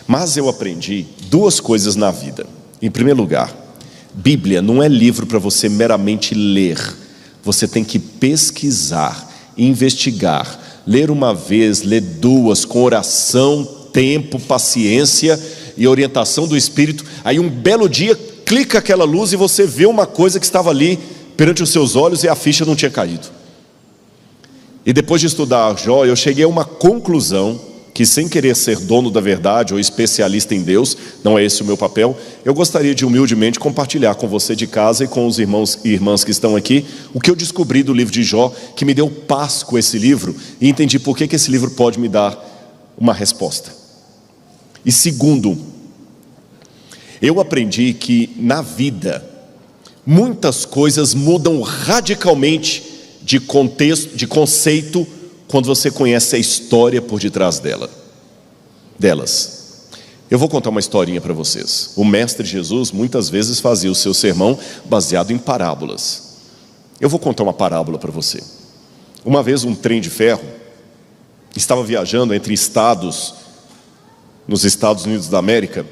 Mas eu aprendi duas coisas na vida. Em primeiro lugar, Bíblia não é livro para você meramente ler. Você tem que pesquisar, investigar, ler uma vez, ler duas, com oração, tempo, paciência e orientação do Espírito. Aí um belo dia, clica aquela luz e você vê uma coisa que estava ali perante os seus olhos e a ficha não tinha caído. E depois de estudar Jó, eu cheguei a uma conclusão que, sem querer ser dono da verdade ou especialista em Deus, não é esse o meu papel, eu gostaria de humildemente compartilhar com você de casa e com os irmãos e irmãs que estão aqui o que eu descobri do livro de Jó, que me deu paz com esse livro e entendi por que esse livro pode me dar uma resposta. E segundo, eu aprendi que na vida muitas coisas mudam radicalmente de contexto, de conceito, quando você conhece a história por detrás delas. Eu vou contar uma historinha para vocês. O mestre Jesus muitas vezes fazia o seu sermão baseado em parábolas. Eu vou contar uma parábola para você. Uma vez um trem de ferro estava viajando entre estados nos Estados Unidos da América,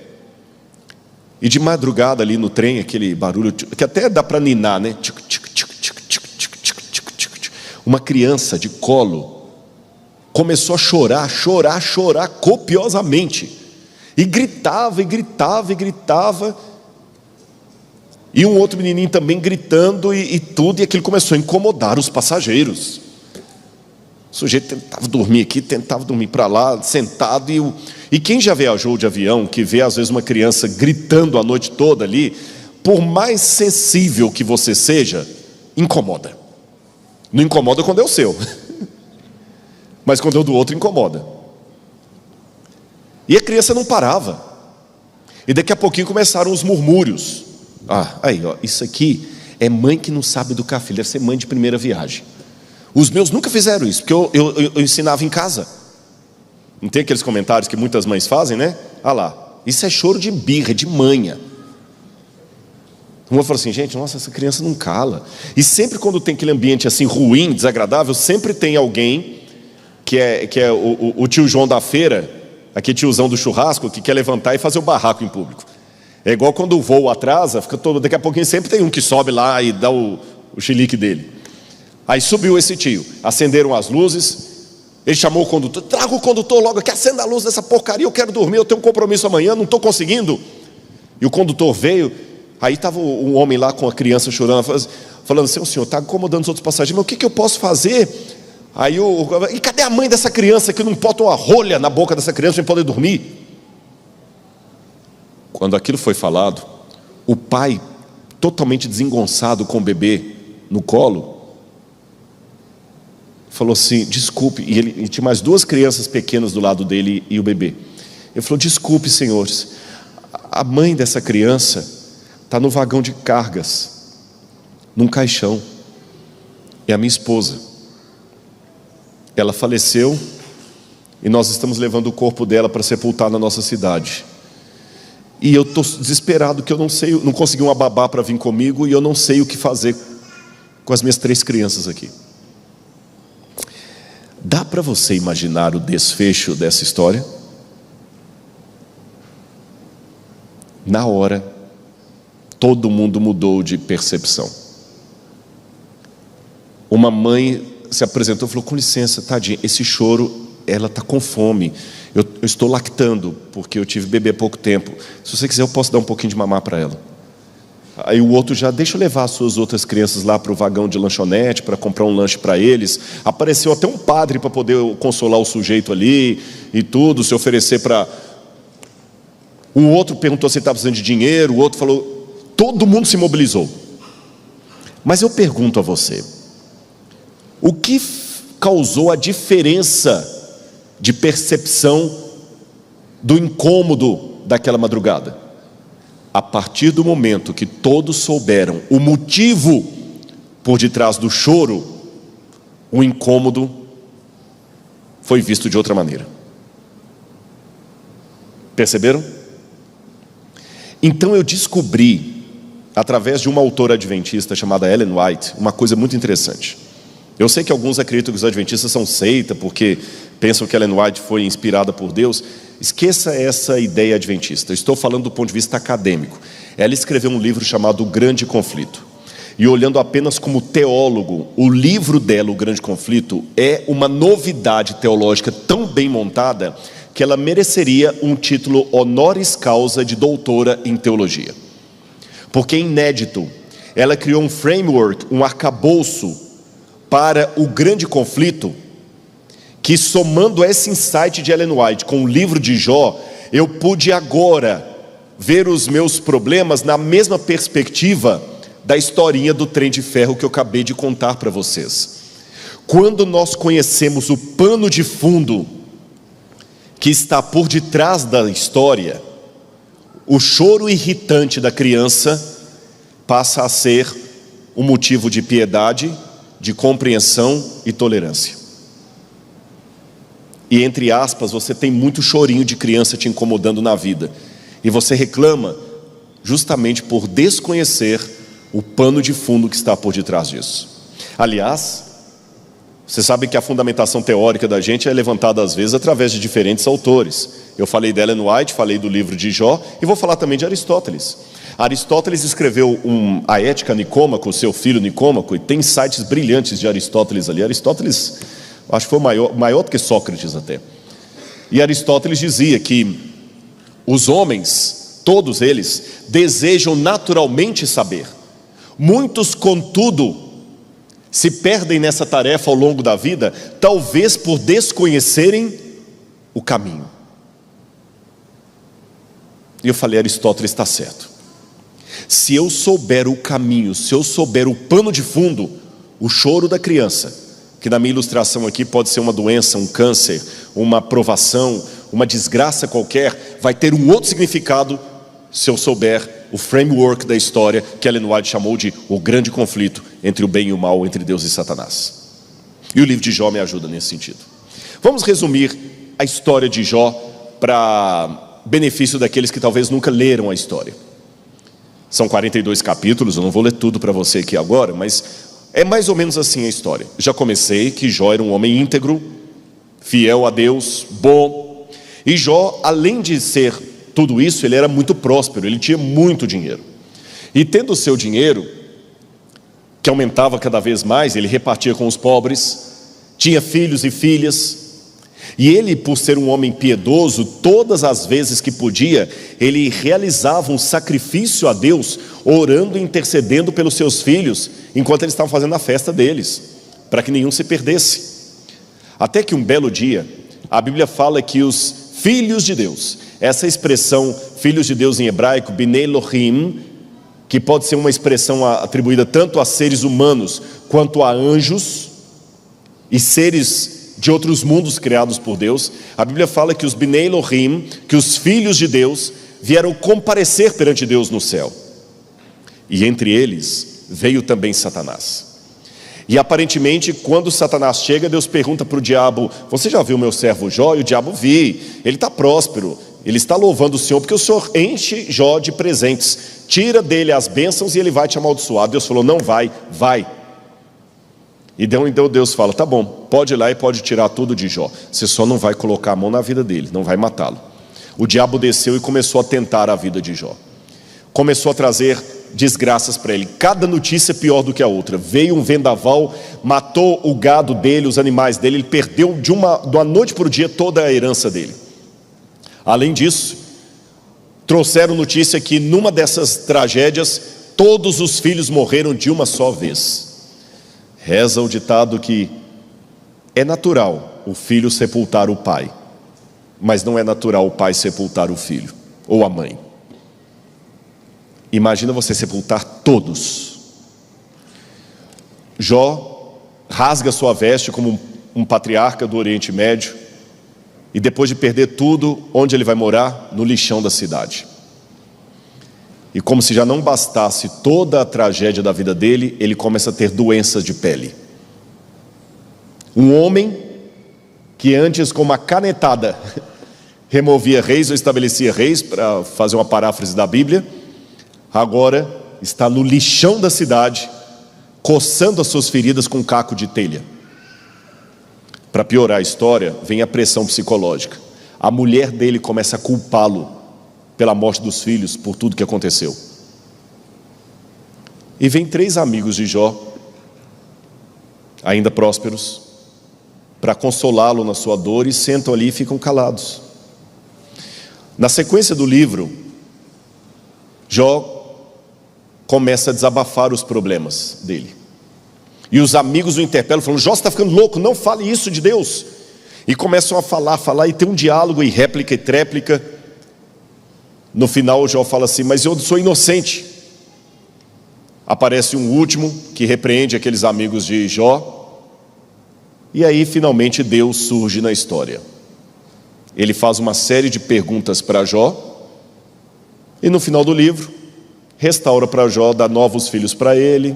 e de madrugada ali no trem, aquele barulho que até dá para ninar, né? Uma criança de colo começou a chorar copiosamente, e gritava, e um outro menininho também gritando e tudo, e aquilo começou a incomodar os passageiros. O sujeito tentava dormir aqui, tentava dormir para lá, sentado, e quem já viajou de avião, que vê às vezes uma criança gritando a noite toda ali, por mais sensível que você seja, incomoda. Não incomoda quando é o seu, mas quando é o do outro incomoda. E a criança não parava, e daqui a pouquinho começaram os murmúrios. Aí ó, isso aqui é mãe que não sabe educar filho, deve ser mãe de primeira viagem. Os meus nunca fizeram isso, porque eu ensinava em casa. Não tem aqueles comentários que muitas mães fazem, né? Lá, isso é choro de birra, de manha. Uma falou assim, gente, nossa, essa criança não cala. E sempre quando tem aquele ambiente assim ruim, desagradável, sempre tem alguém que é o tio João da feira, aquele tiozão do churrasco, que quer levantar e fazer o barraco em público. É igual quando o voo atrasa, daqui a pouquinho sempre tem um que sobe lá e dá o chilique dele. Aí subiu esse tio, acenderam as luzes, ele chamou o condutor, traga o condutor logo aqui, acenda a luz dessa porcaria, eu quero dormir, eu tenho um compromisso amanhã, não estou conseguindo. E o condutor veio, aí estava um homem lá com a criança chorando, falando assim, o senhor está incomodando os outros passageiros, mas o que eu posso fazer? Aí e cadê a mãe dessa criança que não bota uma rolha na boca dessa criança para poder dormir? Quando aquilo foi falado, o pai, totalmente desengonçado com o bebê no colo, falou assim, desculpe, e ele tinha mais duas crianças pequenas do lado dele e o bebê. Ele falou, desculpe senhores, a mãe dessa criança está no vagão de cargas, num caixão, é a minha esposa. Ela faleceu e nós estamos levando o corpo dela para sepultar na nossa cidade. E eu estou desesperado que eu não consegui uma babá para vir comigo e eu não sei o que fazer com as minhas 3 crianças aqui. Dá para você imaginar o desfecho dessa história? Na hora, todo mundo mudou de percepção. Uma mãe se apresentou e falou, com licença, tadinha, esse choro, ela está com fome, eu estou lactando, porque eu tive bebê há pouco tempo, se você quiser eu posso dar um pouquinho de mamar para ela. Aí o outro já, deixa eu levar as suas outras crianças lá para o vagão de lanchonete, para comprar um lanche para eles. Apareceu até um padre para poder consolar o sujeito ali, e tudo, se oferecer para... O outro perguntou se ele estava precisando de dinheiro, o outro falou, todo mundo se mobilizou. Mas eu pergunto a você, o que causou a diferença de percepção do incômodo daquela madrugada? A partir do momento que todos souberam o motivo por detrás do choro, o incômodo foi visto de outra maneira. Perceberam? Então eu descobri, através de uma autora adventista chamada Ellen White, uma coisa muito interessante. Eu sei que alguns acreditam que os adventistas são seita, porque pensam que Ellen White foi inspirada por Deus. Esqueça essa ideia adventista. Estou falando do ponto de vista acadêmico. Ela escreveu um livro chamado O Grande Conflito. E olhando apenas como teólogo, o livro dela, O Grande Conflito, é uma novidade teológica tão bem montada que ela mereceria um título honoris causa de doutora em teologia. Porque é inédito. Ela criou um framework, um arcabouço para o grande conflito, que somando esse insight de Ellen White com o livro de Jó, eu pude agora ver os meus problemas na mesma perspectiva da historinha do trem de ferro que eu acabei de contar para vocês. Quando nós conhecemos o pano de fundo que está por detrás da história, o choro irritante da criança passa a ser um motivo de piedade, de compreensão e tolerância. E entre aspas, você tem muito chorinho de criança te incomodando na vida, e você reclama justamente por desconhecer o pano de fundo que está por detrás disso. Aliás, você sabe que a fundamentação teórica da gente é levantada às vezes através de diferentes autores. Eu falei de Ellen White, falei do livro de Jó, e vou falar também de Aristóteles. Aristóteles escreveu a Ética Nicômaco, o seu filho Nicômaco, e tem insights brilhantes de Aristóteles ali. Aristóteles, acho que foi maior do que Sócrates até. E Aristóteles dizia que os homens, todos eles, desejam naturalmente saber. Muitos, contudo, se perdem nessa tarefa ao longo da vida, talvez por desconhecerem o caminho. E eu falei, Aristóteles está certo. Se eu souber o caminho, se eu souber o pano de fundo, o choro da criança, que na minha ilustração aqui pode ser uma doença, um câncer, uma provação, uma desgraça qualquer, vai ter um outro significado se eu souber o framework da história que Ellen White chamou de o grande conflito entre o bem e o mal, entre Deus e Satanás. E o livro de Jó me ajuda nesse sentido. Vamos resumir a história de Jó para benefício daqueles que talvez nunca leram a história. São 42 capítulos, eu não vou ler tudo para você aqui agora, mas é mais ou menos assim a história. Já comecei que Jó era um homem íntegro, fiel a Deus, bom. E Jó, além de ser tudo isso, ele era muito próspero, ele tinha muito dinheiro. E tendo o seu dinheiro, que aumentava cada vez mais, ele repartia com os pobres, tinha filhos e filhas. E ele, por ser um homem piedoso, todas as vezes que podia, ele realizava um sacrifício a Deus, orando e intercedendo pelos seus filhos, enquanto eles estavam fazendo a festa deles, para que nenhum se perdesse. Até que um belo dia, a Bíblia fala que os filhos de Deus, essa expressão filhos de Deus em hebraico, Bnei Elohim, que pode ser uma expressão atribuída tanto a seres humanos quanto a anjos e seres de outros mundos criados por Deus. A Bíblia fala que os Bnei Elohim, que os filhos de Deus vieram comparecer perante Deus no céu. E entre eles veio também Satanás. E aparentemente, quando Satanás chega, Deus pergunta para o diabo: você já viu meu servo Jó? E o diabo: vi, ele está próspero, ele está louvando o Senhor, porque o Senhor enche Jó de presentes, tira dele as bênçãos e ele vai te amaldiçoar. Deus falou: não vai, vai. E então Deus fala: tá bom, pode ir lá e pode tirar tudo de Jó, você só não vai colocar a mão na vida dele, não vai matá-lo. O diabo desceu e começou a tentar a vida de Jó, começou a trazer desgraças para ele, cada notícia pior do que a outra. Veio um vendaval, matou o gado dele, os animais dele, ele perdeu de uma noite para o dia toda a herança dele. Além disso, trouxeram notícia que numa dessas tragédias, todos os filhos morreram de uma só vez. Reza o ditado que é natural o filho sepultar o pai, mas não é natural o pai sepultar o filho ou a mãe. Imagina você sepultar todos. Jó rasga sua veste como um patriarca do Oriente Médio, e depois de perder tudo, onde ele vai morar? No lixão da cidade. E como se já não bastasse toda a tragédia da vida dele, ele começa a ter doenças de pele. Um homem que antes com uma canetada removia reis ou estabelecia reis, para fazer uma paráfrase da Bíblia, agora está no lixão da cidade, coçando as suas feridas com um caco de telha. Para piorar a história, vem a pressão psicológica. a mulher dele começa a culpá-lo pela morte dos filhos, por tudo que aconteceu. E vem 3 amigos de Jó, ainda prósperos, para consolá-lo na sua dor, e sentam ali e ficam calados. Na sequência do livro, Jó começa a desabafar os problemas dele. E os amigos o interpelam, falando: Jó, você está ficando louco, não fale isso de Deus. E começam a falar, e tem um diálogo, e réplica e tréplica. No final, Jó fala assim: mas eu sou inocente. Aparece um último, que repreende aqueles amigos de Jó. E aí, finalmente, Deus surge na história. Ele faz uma série de perguntas para Jó. E no final do livro, restaura para Jó, dá novos filhos para ele,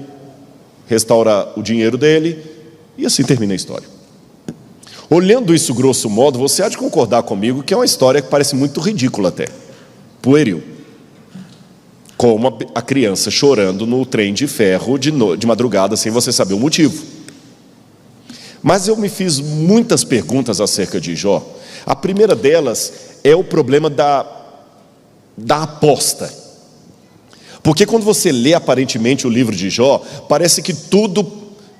restaura o dinheiro dele, e assim termina a história. Olhando isso grosso modo, você há de concordar comigo que é uma história que parece muito ridícula até, pueril. Como a criança chorando no trem de ferro de madrugada sem você saber o motivo. Mas eu me fiz muitas perguntas acerca de Jó. A primeira delas é o problema da aposta. Porque quando você lê aparentemente o livro de Jó, parece que tudo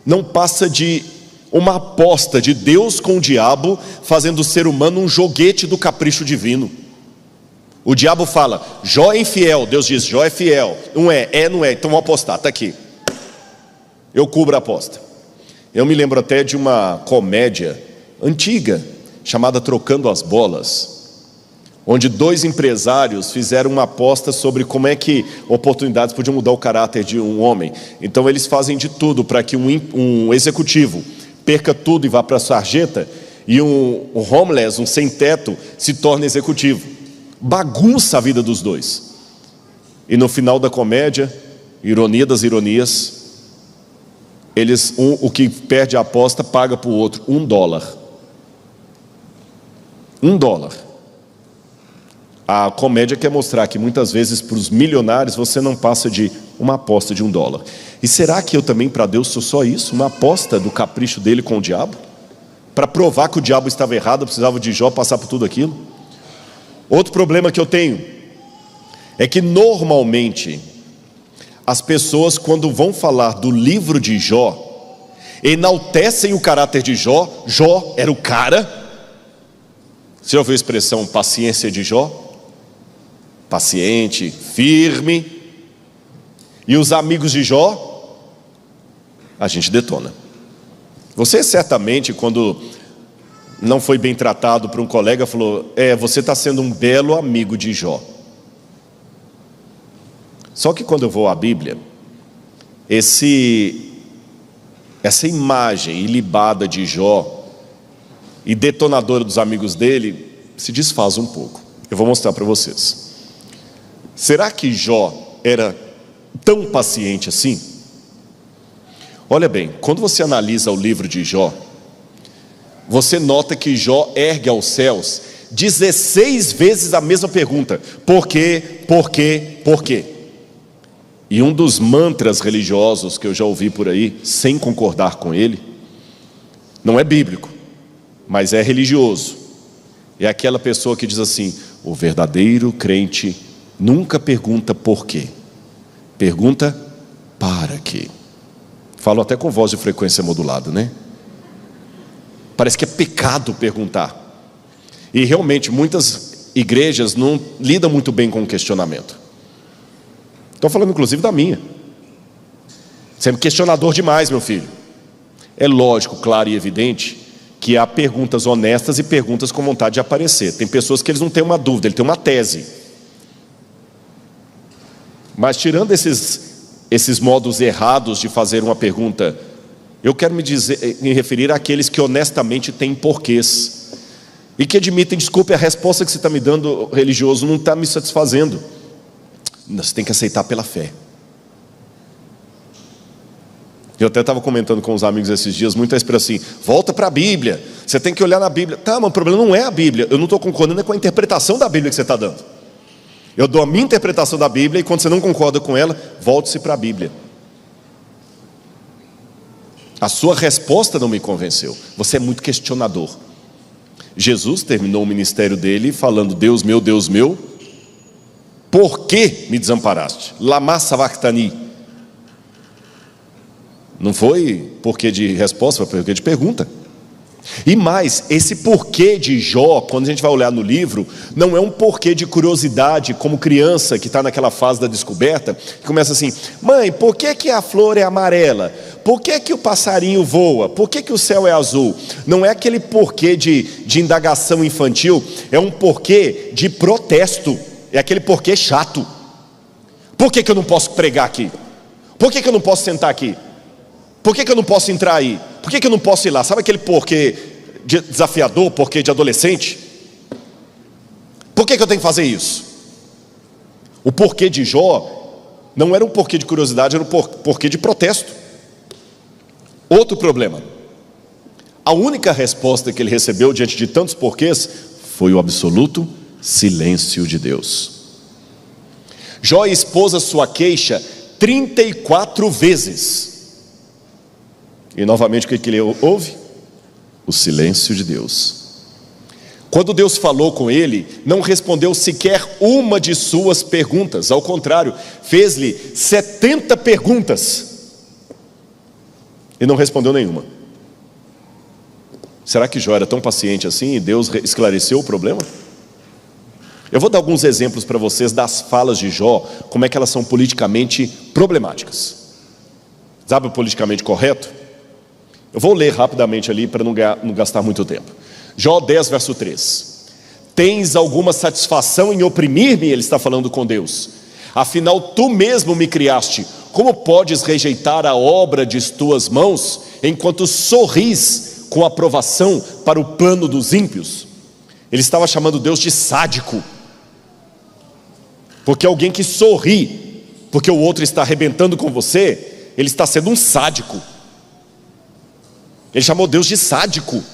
não passa de uma aposta de Deus com o diabo, fazendo o ser humano um joguete do capricho divino. O diabo fala: Jó é infiel. Deus diz: Jó é fiel. Não é, não é, então vamos apostar, está aqui. Eu cubro a aposta. Eu me lembro até de uma comédia antiga, chamada Trocando as Bolas, onde 2 empresários fizeram uma aposta sobre como é que oportunidades podiam mudar o caráter de um homem. Então eles fazem de tudo para que um executivo perca tudo e vá para a sarjeta, e um homeless, um sem-teto, se torne executivo. Bagunça a vida dos 2. E no final da comédia, ironia das ironias, o que perde a aposta paga para o outro $1. $1. A comédia quer mostrar que muitas vezes para os milionários você não passa de uma aposta de $1. E será que eu também para Deus sou só isso? Uma aposta do capricho dele com o diabo? Para provar que o diabo estava errado, eu precisava de Jó passar por tudo aquilo? Outro problema que eu tenho é que normalmente as pessoas, quando vão falar do livro de Jó, enaltecem o caráter de Jó. Jó era o cara. Você já ouviu a expressão paciência de Jó? Paciente, firme. E os amigos de Jó, a gente detona. Você certamente, quando não foi bem tratado por um colega, falou: você está sendo um belo amigo de Jó. Só que quando eu vou à Bíblia, essa imagem ilibada de Jó e detonadora dos amigos dele se desfaz um pouco. Eu vou mostrar para vocês. Será que Jó era tão paciente assim? Olha bem, quando você analisa o livro de Jó, você nota que Jó ergue aos céus 16 vezes a mesma pergunta: por quê, por quê, por quê? E um dos mantras religiosos que eu já ouvi por aí, sem concordar com ele, não é bíblico, mas é religioso. É aquela pessoa que diz assim: o verdadeiro crente nunca pergunta por quê, pergunta para quê. Falo até com voz de frequência modulada, né? Parece que é pecado perguntar. E realmente muitas igrejas não lidam muito bem com o questionamento. Estou falando inclusive da minha. Você é questionador demais, meu filho. É lógico, claro e evidente que há perguntas honestas e perguntas com vontade de aparecer. Tem pessoas que eles não têm uma dúvida, ele tem uma tese. Mas tirando esses modos errados de fazer uma pergunta, eu quero me referir àqueles que honestamente têm porquês e que admitem: desculpe, a resposta que você está me dando, religioso, não está me satisfazendo. Você tem que aceitar pela fé. Eu até estava comentando com os amigos esses dias, muita expressão assim: volta para a Bíblia, você tem que olhar na Bíblia. Tá, mas o problema não é a Bíblia, eu não estou concordando com a interpretação da Bíblia que você está dando. Eu dou a minha interpretação da Bíblia, e quando você não concorda com ela, volte-se para a Bíblia. A sua resposta não me convenceu, você é muito questionador. Jesus terminou o ministério dele falando: Deus meu, por que me desamparaste? Lama sabachthani. Não foi porquê de resposta, foi porquê de pergunta. E mais, esse porquê de Jó, quando a gente vai olhar no livro, não é um porquê de curiosidade, como criança que está naquela fase da descoberta, que começa assim: mãe, por que a flor é amarela? Por que o passarinho voa? Por que o céu é azul? Não é aquele porquê de indagação infantil, é um porquê de protesto, é aquele porquê chato. Por que eu não posso pregar aqui? Por que eu não posso sentar aqui? Por que eu não posso entrar aí? Por que eu não posso ir lá? Sabe aquele porquê desafiador, porquê de adolescente? Por que eu tenho que fazer isso? O porquê de Jó não era um porquê de curiosidade, era um porquê de protesto. Outro problema: a única resposta que ele recebeu diante de tantos porquês foi o absoluto silêncio de Deus. Jó expôs a sua queixa 34 vezes. E novamente o que ele ouve? O silêncio de Deus. Quando Deus falou com ele, não respondeu sequer uma de suas perguntas. Ao contrário, fez-lhe 70 perguntas e não respondeu nenhuma. Será que Jó era tão paciente assim e Deus esclareceu o problema? Eu vou dar alguns exemplos para vocês das falas de Jó, como é que elas são politicamente problemáticas. Sabe o politicamente correto? Eu vou ler rapidamente ali para não gastar muito tempo. Jó 10, verso 3. Tens alguma satisfação em oprimir-me? Ele está falando com Deus. Afinal, tu mesmo me criaste. Como podes rejeitar a obra de tuas mãos, enquanto sorris com aprovação para o plano dos ímpios? Ele estava chamando Deus de sádico, porque alguém que sorri porque o outro está arrebentando com você, ele está sendo um sádico. Ele chamou Deus de sádico.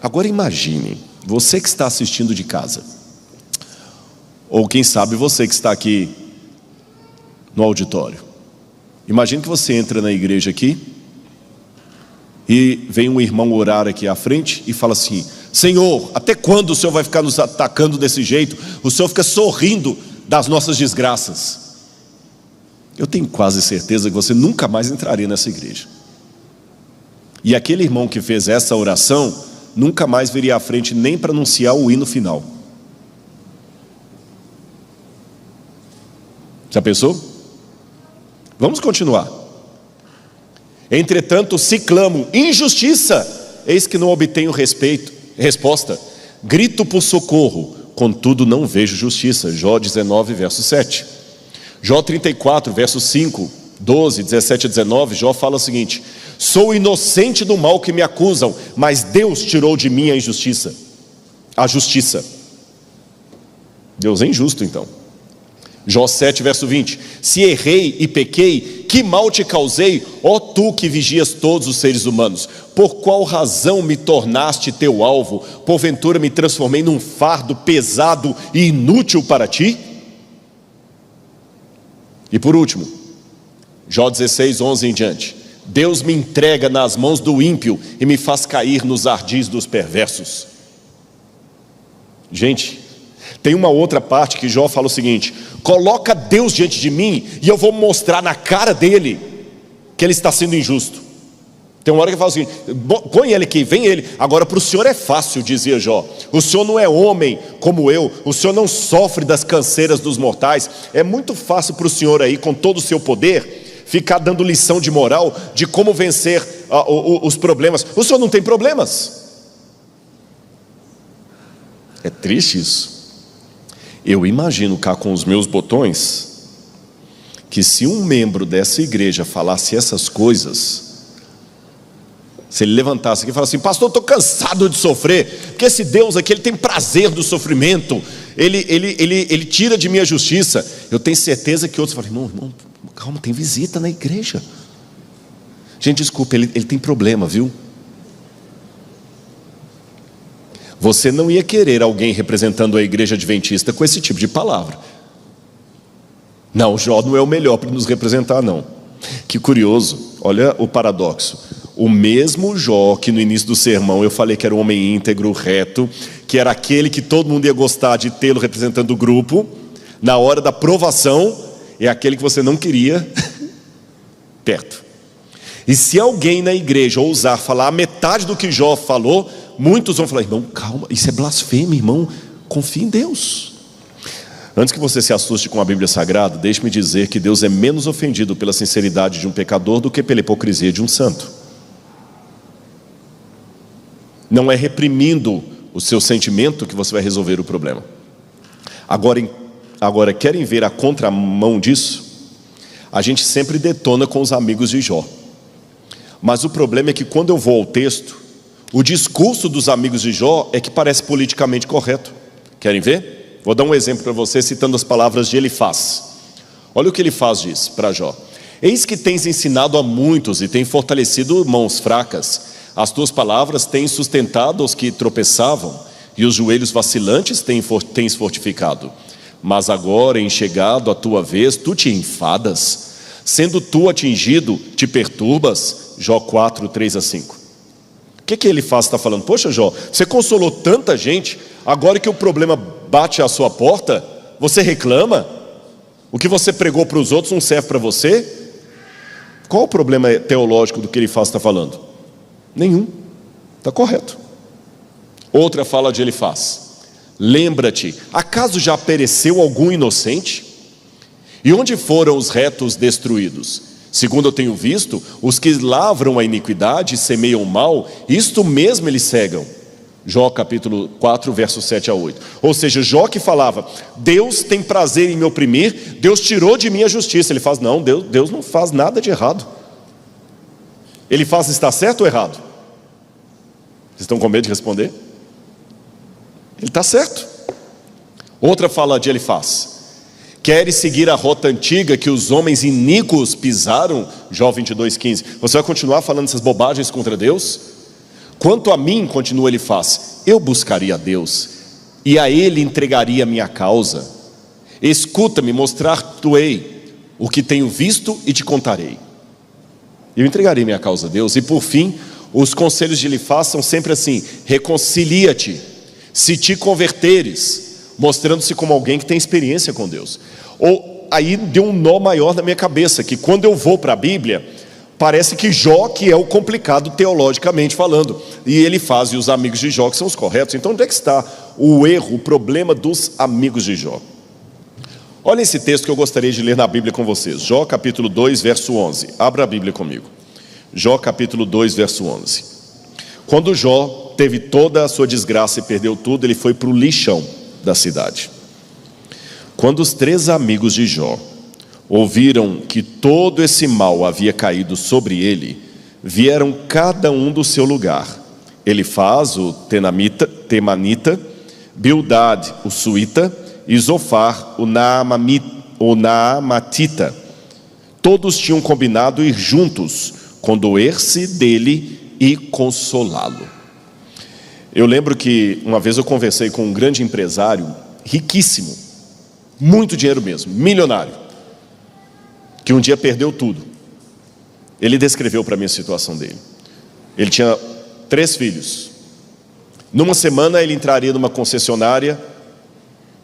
Agora imagine, você que está assistindo de casa, ou quem sabe você que está aqui no auditório. Imagine que você entra na igreja aqui e vem um irmão orar aqui à frente e fala assim: Senhor, até quando o Senhor vai ficar nos atacando desse jeito? O Senhor fica sorrindo das nossas desgraças. Eu tenho quase certeza que você nunca mais entraria nessa igreja. E aquele irmão que fez essa oração nunca mais viria à frente nem para anunciar o hino final. Já pensou? Vamos continuar. Entretanto, se clamo injustiça, eis que não obtenho resposta. Grito por socorro, contudo não vejo justiça. Jó 19, verso 7. Jó 34, verso 5, 12, 17 a 19, Jó fala o seguinte: sou inocente do mal que me acusam, mas Deus tirou de mim a injustiça. A justiça. Deus é injusto então. Jó 7, verso 20. Se errei e pequei, que mal te causei, ó tu que vigias todos os seres humanos? Por qual razão me tornaste teu alvo? Porventura me transformei num fardo pesado e inútil para ti? E por último, Jó 16, 11 em diante. Deus me entrega nas mãos do ímpio e me faz cair nos ardis dos perversos. Gente, tem uma outra parte que Jó fala o seguinte: coloca Deus diante de mim e eu vou mostrar na cara dele que ele está sendo injusto. Tem uma hora que ele fala o seguinte: põe ele aqui, vem ele. Agora para o Senhor é fácil, dizia Jó. O Senhor não é homem como eu, o Senhor não sofre das canseiras dos mortais. É muito fácil para o Senhor aí, com todo o seu poder, ficar dando lição de moral, de como vencer os problemas. O Senhor não tem problemas. É triste isso. Eu imagino cá com os meus botões, que se um membro dessa igreja falasse essas coisas, se ele levantasse aqui e falasse assim: pastor, eu estou cansado de sofrer, porque esse Deus aqui, ele tem prazer do sofrimento, ele tira de mim a justiça. Eu tenho certeza que outros falam: irmão, calma, tem visita na igreja. Gente, desculpa, ele tem problema, viu? Você não ia querer alguém representando a igreja adventista com esse tipo de palavra. Não, Jó não é o melhor para nos representar, não. Que curioso, olha o paradoxo. O mesmo Jó que no início do sermão eu falei que era um homem íntegro, reto, que era aquele que todo mundo ia gostar de tê-lo representando o grupo, na hora da provação, é aquele que você não queria perto. E se alguém na igreja ousar falar a metade do que Jó falou, muitos vão falar: irmão, calma, isso é blasfêmia, irmão, confie em Deus. Antes que você se assuste com a Bíblia Sagrada, deixe-me dizer que Deus é menos ofendido pela sinceridade de um pecador do que pela hipocrisia de um santo. Não é reprimindo o seu sentimento que você vai resolver o problema. Agora, querem ver a contramão disso? A gente sempre detona com os amigos de Jó. Mas o problema é que quando eu vou ao texto, o discurso dos amigos de Jó é que parece politicamente correto. Querem ver? Vou dar um exemplo para você citando as palavras de Elifaz. Olha o que Elifaz diz para Jó: eis que tens ensinado a muitos e tens fortalecido mãos fracas. As tuas palavras têm sustentado os que tropeçavam, e os joelhos vacilantes tens fortificado. Mas agora, em chegado a tua vez, tu te enfadas. Sendo tu atingido, te perturbas. Jó 4, 3-5. O que Elifaz está falando? Poxa, Jó, você consolou tanta gente, agora que o problema bate à sua porta, você reclama? O que você pregou para os outros não serve para você? Qual o problema teológico do que Elifaz está falando? Nenhum, está correto. Outra fala de Elifaz: lembra-te, acaso já pereceu algum inocente? E onde foram os retos destruídos? Segundo eu tenho visto, os que lavram a iniquidade e semeiam o mal, isto mesmo eles cegam. Jó capítulo 4, versos 7-8. Ou seja, Jó que falava: Deus tem prazer em me oprimir, Deus tirou de mim a justiça. Ele faz: não, Deus não faz nada de errado. Ele faz está certo ou errado? Vocês estão com medo de responder? Ele está certo. Outra fala de Elifaz: queres seguir a rota antiga que os homens iníquos pisaram? Jó 22:15. Você vai continuar falando essas bobagens contra Deus? Quanto a mim, continua Elifaz, eu buscaria a Deus, e a Ele entregaria a minha causa. Escuta-me, mostrar-te-ei o que tenho visto e te contarei. Eu entregarei minha causa a Deus. E por fim, os conselhos de Elifaz são sempre assim: reconcilia-te, se te converteres, mostrando-se como alguém que tem experiência com Deus. Ou aí deu um nó maior na minha cabeça, que quando eu vou para a Bíblia, parece que Jó que é o complicado teologicamente falando, e Elifaz e os amigos de Jó que são os corretos. Então onde é que está o erro, o problema dos amigos de Jó? Olha esse texto que eu gostaria de ler na Bíblia com vocês. Jó capítulo 2, verso 11. Abra a Bíblia comigo. Jó capítulo 2, verso 11. Quando Jó teve toda a sua desgraça e perdeu tudo, ele foi para o lixão da cidade. Quando os 3 amigos de Jó ouviram que todo esse mal havia caído sobre ele, vieram cada um do seu lugar. Elifaz, o temanita, Bildad, o suíta, e Zofar, o naamatita. Todos tinham combinado ir juntos, condoer-se dele e consolá-lo. Eu lembro que uma vez eu conversei com um grande empresário, riquíssimo, muito dinheiro mesmo, milionário, que um dia perdeu tudo. Ele descreveu para mim a situação dele. Ele tinha 3 filhos. Numa semana ele entraria numa concessionária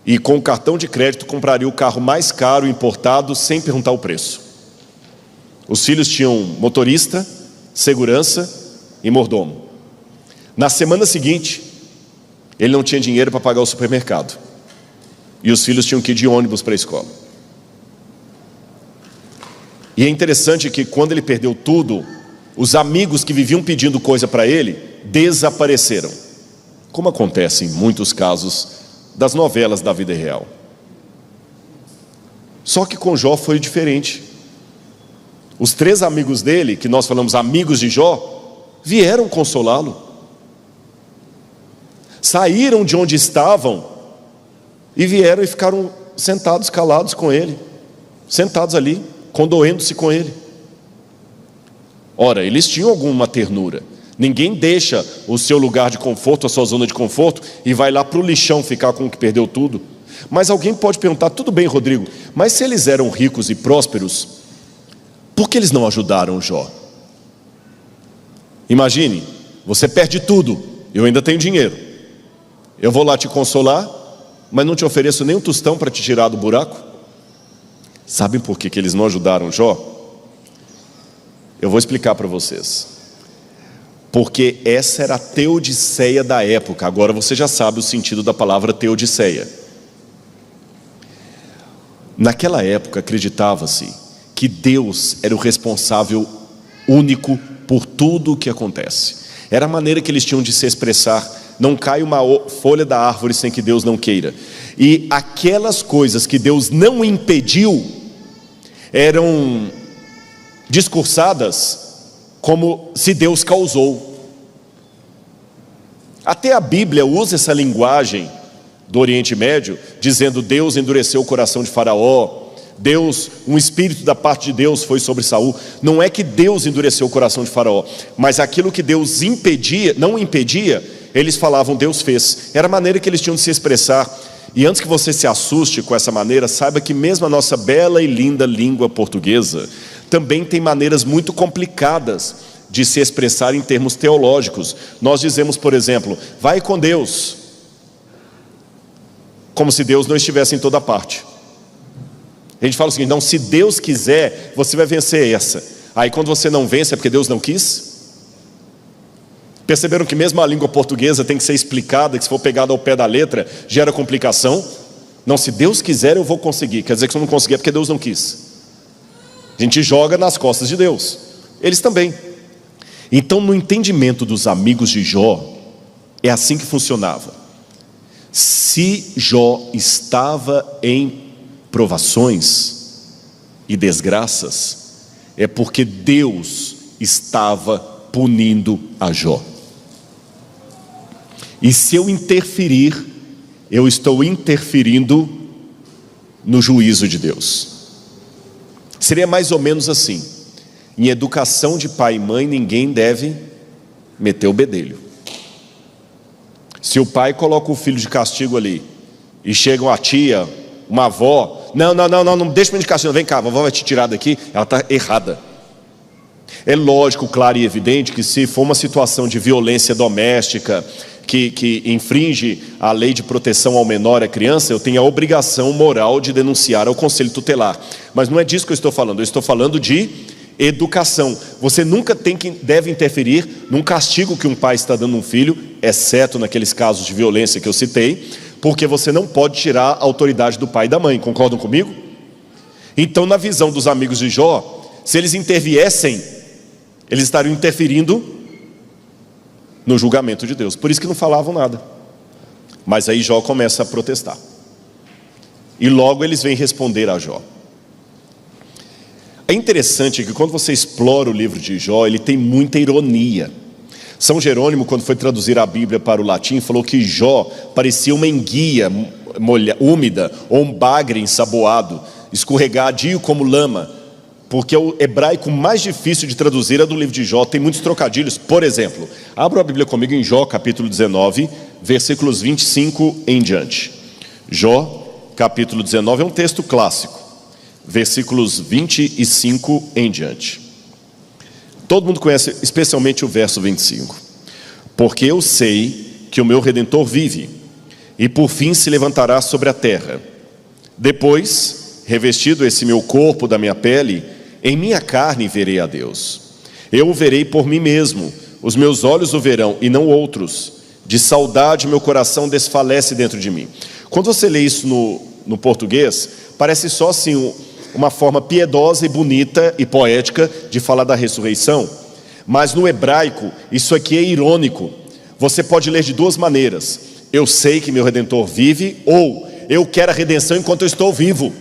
e com o cartão de crédito compraria o carro mais caro importado sem perguntar o preço. Os filhos tinham motorista, segurança e mordomo. Na semana seguinte, ele não tinha dinheiro para pagar o supermercado, e os filhos tinham que ir de ônibus para a escola. E é interessante que quando ele perdeu tudo, os amigos que viviam pedindo coisa para ele desapareceram, como acontece em muitos casos das novelas da vida real. Só que com Jó foi diferente. Os 3 amigos dele, que nós falamos amigos de Jó, vieram consolá-lo. Saíram de onde estavam e vieram e ficaram sentados, calados com ele, sentados ali, condoendo-se com ele. Ora, eles tinham alguma ternura. Ninguém deixa o seu lugar de conforto, a sua zona de conforto, e vai lá para o lixão ficar com o que perdeu tudo. Mas alguém pode perguntar: tudo bem, Rodrigo, mas se eles eram ricos e prósperos, por que eles não ajudaram Jó? Imagine, você perde tudo, eu ainda tenho dinheiro. Eu vou lá te consolar, mas não te ofereço nem um tostão para te tirar do buraco. Sabem por que eles não ajudaram Jó? Eu vou explicar para vocês. Porque essa era a teodiceia da época. Agora você já sabe o sentido da palavra teodiceia. Naquela época acreditava-se que Deus era o responsável único por tudo o que acontece. Era a maneira que eles tinham de se expressar. Não cai uma folha da árvore sem que Deus não queira. E aquelas coisas que Deus não impediu eram discursadas como se Deus causou. Até a Bíblia usa essa linguagem do Oriente Médio, dizendo: Deus endureceu o coração de Faraó, um espírito da parte de Deus foi sobre Saul. Não é que Deus endureceu o coração de Faraó, mas aquilo que Deus não impedia, eles falavam Deus fez. Era a maneira que eles tinham de se expressar. E antes que você se assuste com essa maneira, saiba que mesmo a nossa bela e linda língua portuguesa também tem maneiras muito complicadas de se expressar em termos teológicos. Nós dizemos, por exemplo, vai com Deus, como se Deus não estivesse em toda parte. A gente fala o seguinte: não, se Deus quiser, você vai vencer essa. Aí quando você não vence é porque Deus não quis. Perceberam que mesmo a língua portuguesa tem que ser explicada, que se for pegada ao pé da letra, gera complicação? Não, se Deus quiser eu vou conseguir. Quer dizer que se eu não conseguir é porque Deus não quis. A gente joga nas costas de Deus. Eles também. Então, no entendimento dos amigos de Jó, é assim que funcionava. Se Jó estava em provações e desgraças, é porque Deus estava punindo a Jó. E se eu interferir, eu estou interferindo no juízo de Deus. Seria mais ou menos assim: em educação de pai e mãe, ninguém deve meter o bedelho. Se o pai coloca o filho de castigo ali, e chega uma tia, uma avó: não deixa o menino de castigo, vem cá, a vovó vai te tirar daqui. Ela está errada. É lógico, claro e evidente que se for uma situação de violência doméstica que infringe a lei de proteção ao menor e à criança, eu tenho a obrigação moral de denunciar ao conselho tutelar. Mas não é disso que eu estou falando. Eu estou falando de educação. Você nunca deve interferir num castigo que um pai está dando a um filho, exceto naqueles casos de violência que eu citei, porque você não pode tirar a autoridade do pai e da mãe. Concordam comigo? Então, na visão dos amigos de Jó, se eles interviessem, eles estariam interferindo no julgamento de Deus. Por isso que não falavam nada. Mas aí Jó começa a protestar. E logo eles vêm responder a Jó. É interessante que quando você explora o livro de Jó, ele tem muita ironia. São Jerônimo, quando foi traduzir a Bíblia para o latim, falou que Jó parecia uma enguia úmida ou um bagre ensaboado, escorregadio como lama, porque o hebraico mais difícil de traduzir é do livro de Jó, tem muitos trocadilhos. Por exemplo, abra a Bíblia comigo em Jó capítulo 19, versículos 25 em diante. Jó capítulo 19 é um texto clássico, versículos 25 em diante. Todo mundo conhece especialmente o verso 25. Porque eu sei que o meu Redentor vive, e por fim se levantará sobre a terra. Depois, revestido esse meu corpo da minha pele, em minha carne verei a Deus. Eu o verei por mim mesmo, os meus olhos o verão e não outros. De saudade meu coração desfalece dentro de mim. Quando você lê isso no português, parece só assim uma forma piedosa e bonita e poética de falar da ressurreição. Mas no hebraico, isso aqui é irônico. Você pode ler de duas maneiras: eu sei que meu Redentor vive, ou eu quero a redenção enquanto eu estou vivo.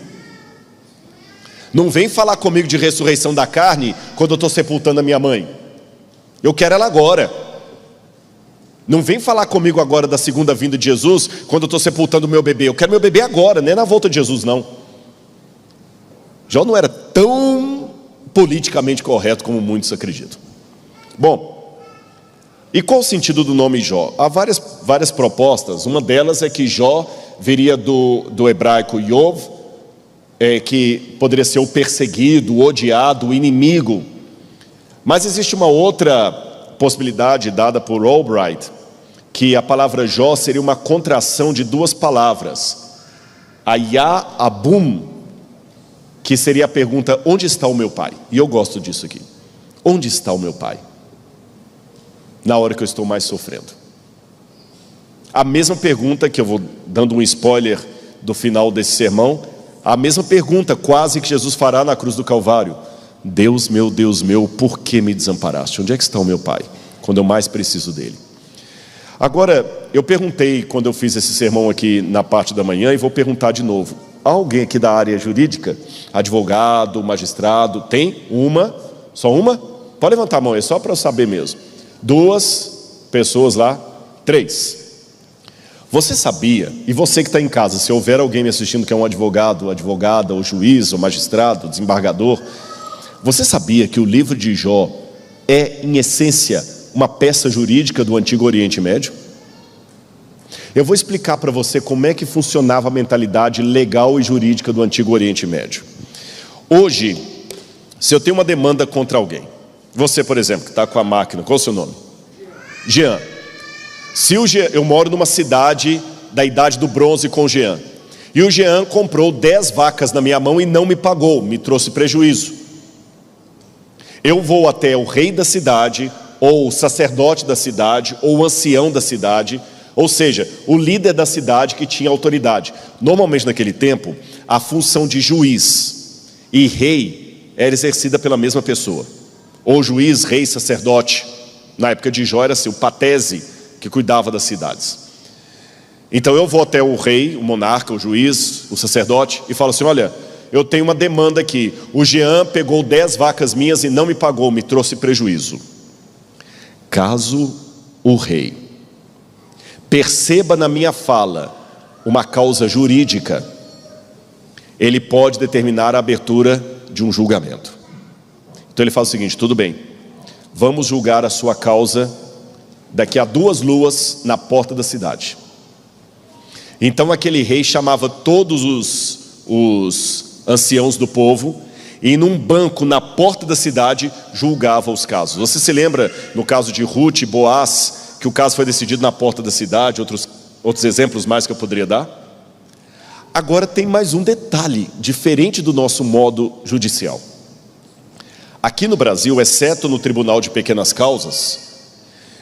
Não vem falar comigo de ressurreição da carne quando eu estou sepultando a minha mãe. Eu quero ela agora. Não vem falar comigo agora da segunda vinda de Jesus quando eu estou sepultando o meu bebê. Eu quero meu bebê agora, nem na volta de Jesus não. Jó não era tão politicamente correto como muitos acreditam. Bom, e qual o sentido do nome Jó? Há várias propostas. Uma delas é que Jó viria do hebraico Yov, que poderia ser o perseguido, o odiado, o inimigo. Mas existe uma outra possibilidade dada por Albright, que a palavra Jó seria uma contração de duas palavras. Ayá Abum, que seria a pergunta: onde está o meu pai? E eu gosto disso aqui. Onde está o meu pai? Na hora que eu estou mais sofrendo. A mesma pergunta, que eu vou dando um spoiler do final desse sermão, a mesma pergunta quase que Jesus fará na cruz do Calvário: Deus meu, por que me desamparaste? Onde é que está o meu pai, quando eu mais preciso dele? Agora, eu perguntei quando eu fiz esse sermão aqui na parte da manhã, e vou perguntar de novo: há alguém aqui da área jurídica? Advogado, magistrado? Tem? Uma? Só uma? Pode levantar a mão, é só para eu saber mesmo. Duas pessoas lá? Três. Você sabia, e você que está em casa, se houver alguém me assistindo que é um advogado, advogada, ou juiz, ou magistrado, desembargador, você sabia que o livro de Jó é, em essência, uma peça jurídica do Antigo Oriente Médio? Eu vou explicar para você como é que funcionava a mentalidade legal e jurídica do Antigo Oriente Médio. Hoje, se eu tenho uma demanda contra alguém, você, por exemplo, que está com a máquina, qual é o seu nome? Jean. Se o Jean, eu moro numa cidade da idade do bronze com o Jean, e o Jean comprou 10 vacas na minha mão e não me pagou, me trouxe prejuízo. Eu vou até o rei da cidade, ou o sacerdote da cidade, ou o ancião da cidade, ou seja, o líder da cidade que tinha autoridade. Normalmente naquele tempo, a função de juiz e rei era exercida pela mesma pessoa. Ou juiz, rei, sacerdote. Na época de Jó era assim, o patese, que cuidava das cidades. Então eu vou até o rei, o monarca, o juiz, o sacerdote, e falo assim: olha, eu tenho uma demanda aqui. O Jean pegou 10 vacas minhas e não me pagou, me trouxe prejuízo. Caso o rei perceba na minha fala uma causa jurídica, ele pode determinar a abertura de um julgamento. Então ele fala o seguinte: tudo bem, vamos julgar a sua causa daqui a 2 luas na porta da cidade. Então aquele rei chamava todos os anciãos do povo, e num banco na porta da cidade julgava os casos. Você se lembra no caso de Ruth e Boaz, que o caso foi decidido na porta da cidade? Outros exemplos mais que eu poderia dar. Agora tem mais um detalhe diferente do nosso modo judicial. Aqui no Brasil, exceto no Tribunal de Pequenas Causas,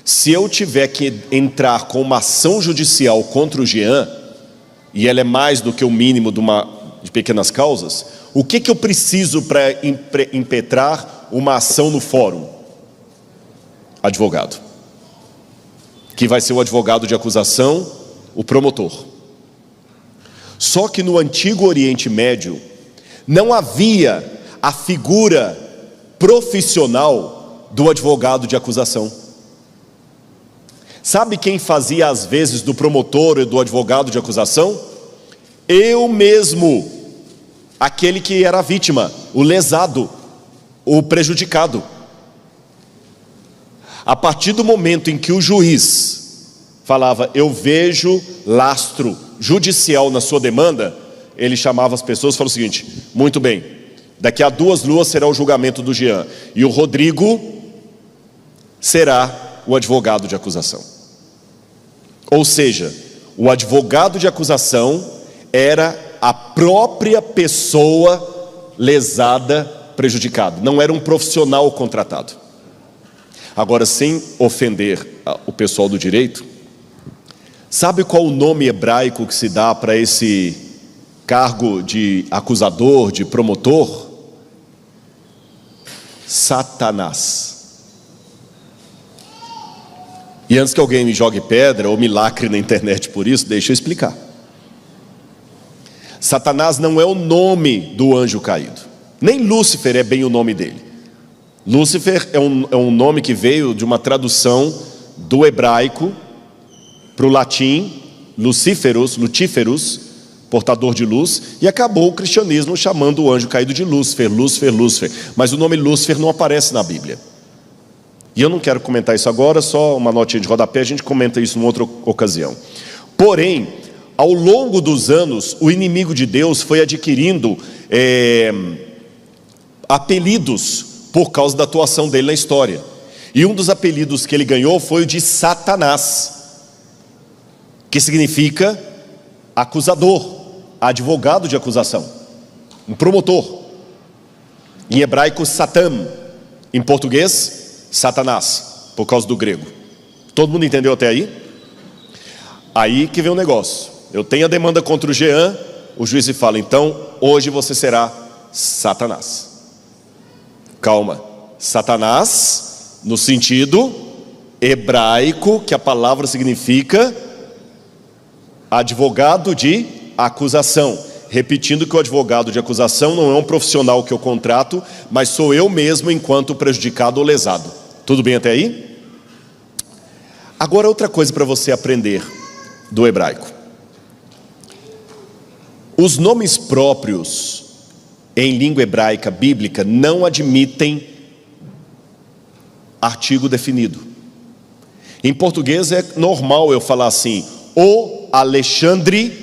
se eu tiver que entrar com uma ação judicial contra o Jean, e ela é mais do que o mínimo de pequenas causas, o que eu preciso para impetrar uma ação no fórum? Advogado. Que vai ser o advogado de acusação, o promotor. Só que no Antigo Oriente Médio não havia a figura profissional do advogado de acusação. Sabe quem fazia as vezes do promotor e do advogado de acusação? Eu mesmo, aquele que era a vítima, o lesado, o prejudicado. A partir do momento em que o juiz falava: eu vejo lastro judicial na sua demanda, ele chamava as pessoas e falou o seguinte: muito bem, daqui a 2 luas será o julgamento do Jean, e o Rodrigo será o advogado de acusação. Ou seja, o advogado de acusação era a própria pessoa lesada, prejudicada. Não era um profissional contratado. Agora, sem ofender o pessoal do direito, sabe qual o nome hebraico que se dá para esse cargo de acusador, de promotor? Satanás. E antes que alguém me jogue pedra ou me lacre na internet por isso, deixa eu explicar. Satanás não é o nome do anjo caído. Nem Lúcifer é bem o nome dele. Lúcifer é um nome que veio de uma tradução do hebraico para o latim, Luciferus, portador de luz, e acabou o cristianismo chamando o anjo caído de Lúcifer. Mas o nome Lúcifer não aparece na Bíblia. E eu não quero comentar isso agora, só uma notinha de rodapé, a gente comenta isso em outra ocasião. Porém, ao longo dos anos, o inimigo de Deus foi adquirindo apelidos por causa da atuação dele na história. E um dos apelidos que ele ganhou foi o de Satanás, que significa acusador, advogado de acusação, um promotor. Em hebraico, Satan. Em português, Satanás, por causa do grego. Todo mundo entendeu até aí? Aí que vem o negócio. Eu tenho a demanda contra o Jean, o juiz fala, então, hoje você será Satanás. Calma. Satanás, no sentido hebraico, que a palavra significa advogado de acusação. Repetindo que o advogado de acusação não é um profissional que eu contrato, mas sou eu mesmo enquanto prejudicado ou lesado. Tudo bem até aí? Agora outra coisa para você aprender do hebraico. Os nomes próprios em língua hebraica bíblica não admitem artigo definido. Em português é normal eu falar assim: o Alexandre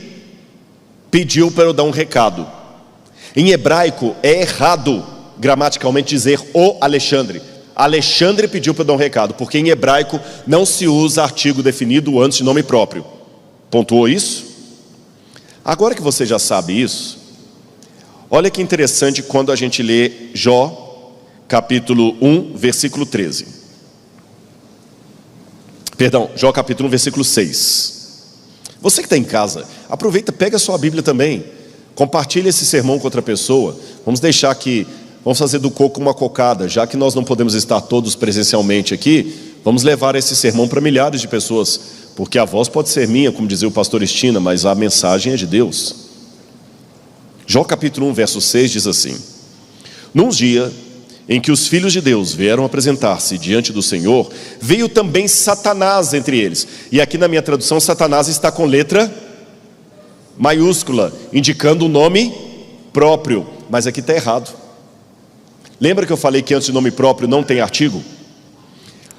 pediu para eu dar um recado. Em hebraico é errado gramaticalmente dizer o Alexandre. Alexandre pediu para eu dar um recado, porque em hebraico não se usa artigo definido antes de nome próprio. Pontuou isso? Agora que você já sabe isso, olha que interessante quando a gente lê Jó, capítulo 1, versículo 13. Perdão, Jó capítulo 1, versículo 6. Você que está em casa, aproveita, pega a sua Bíblia também, compartilha esse sermão com outra pessoa. Vamos fazer do coco uma cocada. Já que nós não podemos estar todos presencialmente aqui, vamos levar esse sermão para milhares de pessoas, porque a voz pode ser minha, como dizia o pastor Estina, mas a mensagem é de Deus. Jó capítulo 1, verso 6 diz assim: num dia em que os filhos de Deus vieram apresentar-se diante do Senhor, veio também Satanás entre eles. E aqui na minha tradução, Satanás está com letra maiúscula, indicando o nome próprio, mas aqui está errado. Lembra que eu falei que antes de nome próprio não tem artigo?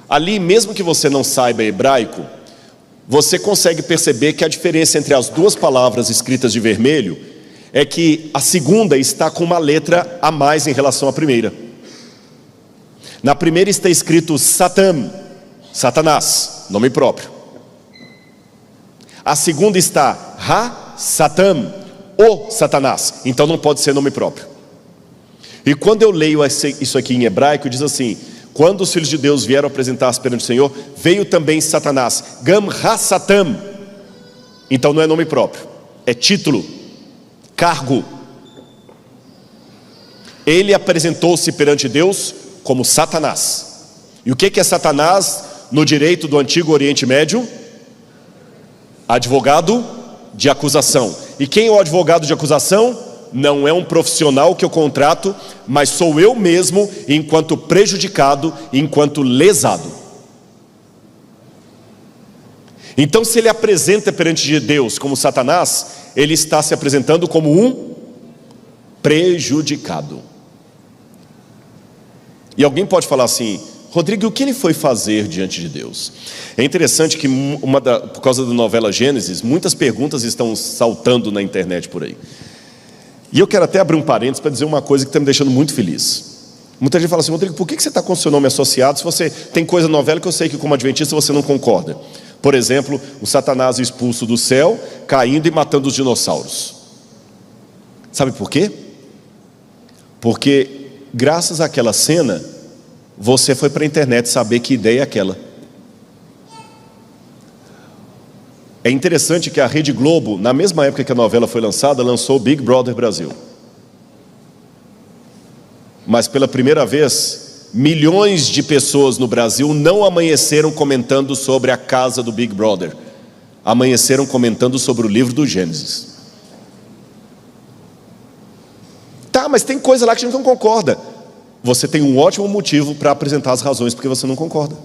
Ali, mesmo que você não saiba hebraico, você consegue perceber que a diferença entre as duas palavras escritas de vermelho é que a segunda está com uma letra a mais em relação à primeira. Na primeira está escrito Satan, Satanás, nome próprio. A segunda está Ha-Satan, o Satanás, então não pode ser nome próprio. E quando eu leio isso aqui em hebraico, diz assim: quando os filhos de Deus vieram apresentar-se perante o Senhor, veio também Satanás, Gam Ha-Satan. Então não é nome próprio, é título, cargo. Ele apresentou-se perante Deus como Satanás. E o que é Satanás no direito do antigo Oriente Médio? Advogado de acusação. E quem é o advogado de acusação? Não é um profissional que eu contrato, mas sou eu mesmo enquanto prejudicado, enquanto lesado. Então, se ele apresenta perante Deus como Satanás, ele está se apresentando como um prejudicado. E alguém pode falar assim: Rodrigo, o que ele foi fazer diante de Deus? É interessante que por causa da novela Gênesis, muitas perguntas estão saltando na internet por aí. E eu quero até abrir um parênteses para dizer uma coisa que está me deixando muito feliz. Muita gente fala assim: Rodrigo, por que você está com o seu nome associado se você tem coisa na novela que eu sei que como adventista você não concorda? Por exemplo, o Satanás expulso do céu, caindo e matando os dinossauros. Sabe por quê? Porque graças àquela cena, você foi para a internet saber que ideia é aquela. É interessante que a Rede Globo, na mesma época que a novela foi lançada, lançou o Big Brother Brasil. Mas pela primeira vez, milhões de pessoas no Brasil não amanheceram comentando sobre a casa do Big Brother. Amanheceram comentando sobre o livro do Gênesis. Tá, mas tem coisa lá que a gente não concorda. Você tem um ótimo motivo para apresentar as razões porque você não concorda.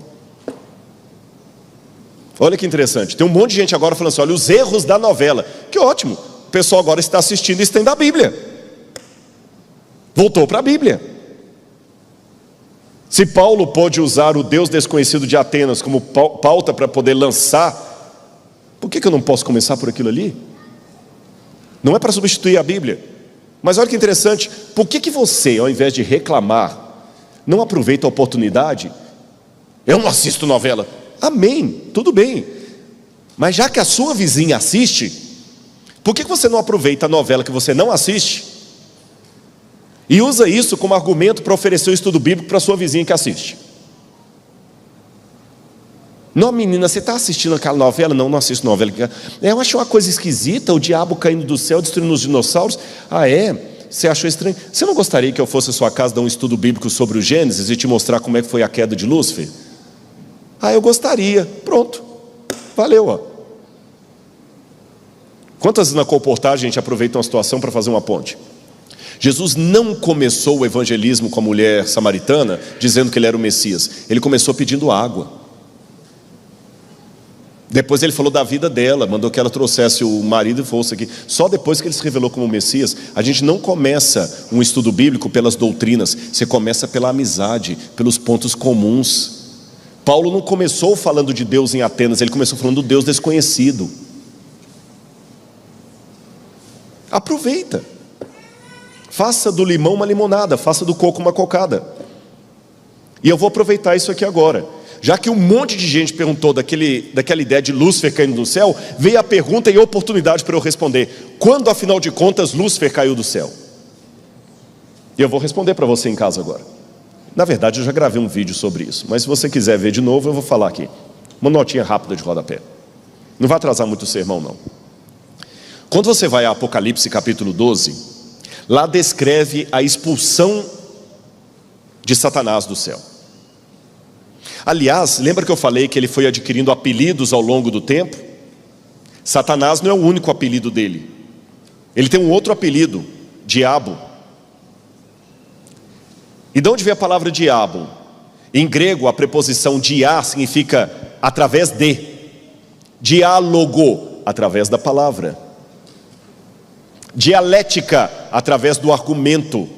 Olha que interessante, tem um monte de gente agora falando assim: olha, os erros da novela. Que ótimo, o pessoal agora está assistindo isso tem da Bíblia. Voltou para a Bíblia. Se Paulo pôde usar o Deus desconhecido de Atenas como pauta para poder lançar, por que eu não posso começar por aquilo ali? Não é para substituir a Bíblia. Mas olha que interessante, por que você, ao invés de reclamar, não aproveita a oportunidade Eu não assisto novela. Amém, tudo bem. Mas já que a sua vizinha assiste, por que você não aproveita a novela que você não assiste e usa isso como argumento para oferecer o estudo bíblico para a sua vizinha que assiste? Não, menina, você está assistindo aquela novela? Não, não assisto novela. Eu achei uma coisa esquisita, o diabo caindo do céu, destruindo os dinossauros. Ah, é? Você achou estranho? Você não gostaria que eu fosse à sua casa dar um estudo bíblico sobre o Gênesis e te mostrar como é que foi a queda de Lúcifer? Ah, eu gostaria. Pronto. Valeu, ó. Quantas vezes na colportagem a gente aproveita uma situação para fazer uma ponte? Jesus não começou o evangelismo com a mulher samaritana dizendo que ele era o Messias. Ele começou pedindo água. Depois ele falou da vida dela, mandou que ela trouxesse o marido e fosse aqui. Só depois que ele se revelou como Messias. A gente não começa um estudo bíblico pelas doutrinas, você começa pela amizade, pelos pontos comuns. Paulo não começou falando de Deus em Atenas, ele começou falando do Deus desconhecido. Aproveita. Faça do limão uma limonada, faça do coco uma cocada. E eu vou aproveitar isso aqui agora. Já que um monte de gente perguntou daquela ideia de Lúcifer caindo do céu, veio a pergunta e a oportunidade para eu responder: quando, afinal de contas, Lúcifer caiu do céu? E eu vou responder para você em casa agora. Na verdade, eu já gravei um vídeo sobre isso, mas se você quiser ver de novo, eu vou falar aqui. Uma notinha rápida de rodapé. Não vai atrasar muito o sermão, não. Quando você vai a Apocalipse capítulo 12, lá descreve a expulsão de Satanás do céu. Aliás, lembra que eu falei que ele foi adquirindo apelidos ao longo do tempo? Satanás não é o único apelido dele. Ele tem um outro apelido, diabo. E de onde vem a palavra diabo? Em grego, a preposição dia significa através de. Diálogo, através da palavra. Dialética, através do argumento.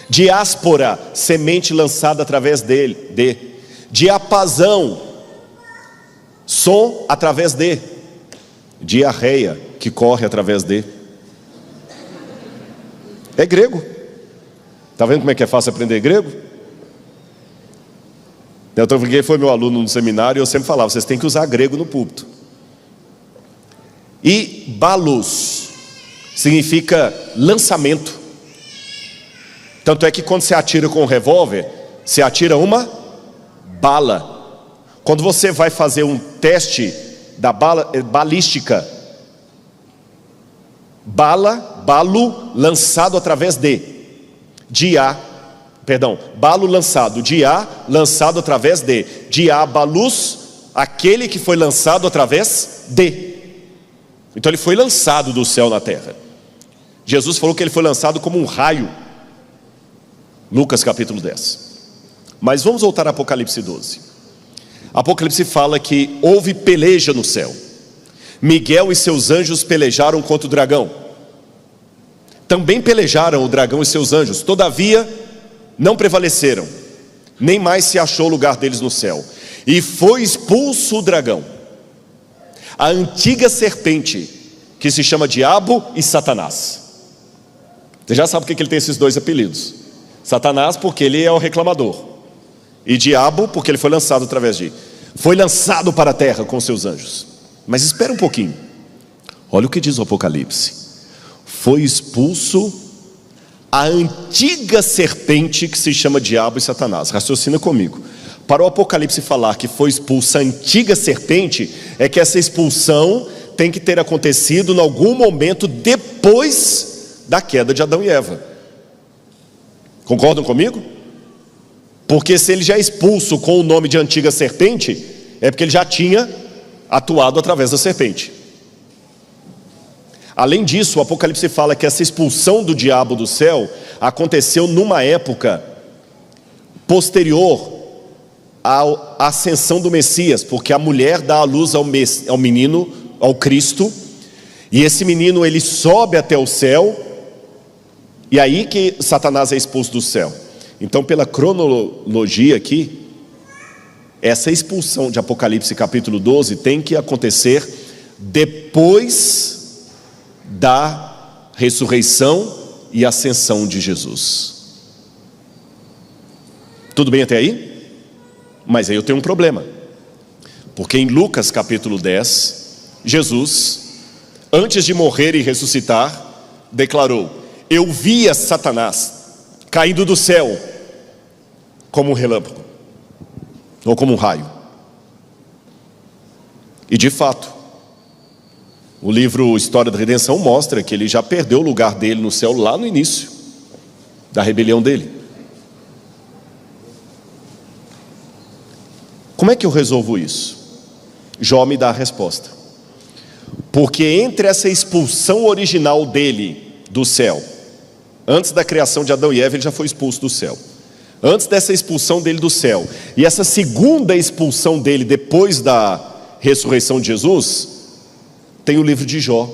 Diáspora, semente lançada através dele. Diapasão, som através de. Diarreia, que corre através de. É grego. Está vendo como é que é fácil aprender grego? Então, quem foi meu aluno no seminário, eu sempre falava: vocês têm que usar grego no púlpito. E balos significa lançamento. Tanto é que quando você atira com um revólver, você atira uma bala. Quando você vai fazer um teste da balística, balo lançado através de. Balo lançado, lançado através de. Diabalus, aquele que foi lançado através de. Então ele foi lançado do céu na terra. Jesus falou que ele foi lançado como um raio. Lucas capítulo 10. Mas vamos voltar a Apocalipse 12. Apocalipse fala que houve peleja no céu. Miguel e seus anjos pelejaram contra o dragão. Também pelejaram o dragão e seus anjos, todavia não prevaleceram, nem mais se achou lugar deles no céu. E foi expulso o dragão, a antiga serpente, que se chama Diabo e Satanás. Você já sabe por que ele tem esses dois apelidos. Satanás porque ele é o reclamador, e Diabo porque ele foi lançado através de. Foi lançado para a terra com seus anjos. Mas espera um pouquinho. Olha o que diz o Apocalipse. Foi expulso a antiga serpente que se chama Diabo e Satanás. Raciocina comigo. Para o Apocalipse falar que foi expulsa a antiga serpente, é que essa expulsão tem que ter acontecido em algum momento depois da queda de Adão e Eva. Concordam comigo? Porque se ele já é expulso com o nome de antiga serpente, é porque ele já tinha atuado através da serpente. Além disso, o Apocalipse fala que essa expulsão do diabo do céu aconteceu numa época posterior à ascensão do Messias, porque a mulher dá à luz ao menino, ao Cristo, e esse menino ele sobe até o céu, e aí que Satanás é expulso do céu. Então, pela cronologia aqui, essa expulsão de Apocalipse capítulo 12 tem que acontecer depois da ressurreição e ascensão de Jesus. Tudo bem até aí? Mas aí eu tenho um problema, porque em Lucas capítulo 10, Jesus, antes de morrer e ressuscitar, declarou: eu via Satanás caindo do céu como um relâmpago, ou como um raio. E de fato, o livro História da Redenção mostra que ele já perdeu o lugar dele no céu lá no início da rebelião dele. Como é que eu resolvo isso? Jó me dá a resposta. Porque entre essa expulsão original dele do céu, antes da criação de Adão e Eva, ele já foi expulso do céu. Antes dessa expulsão dele do céu, e essa segunda expulsão dele depois da ressurreição de Jesus, tem o livro de Jó,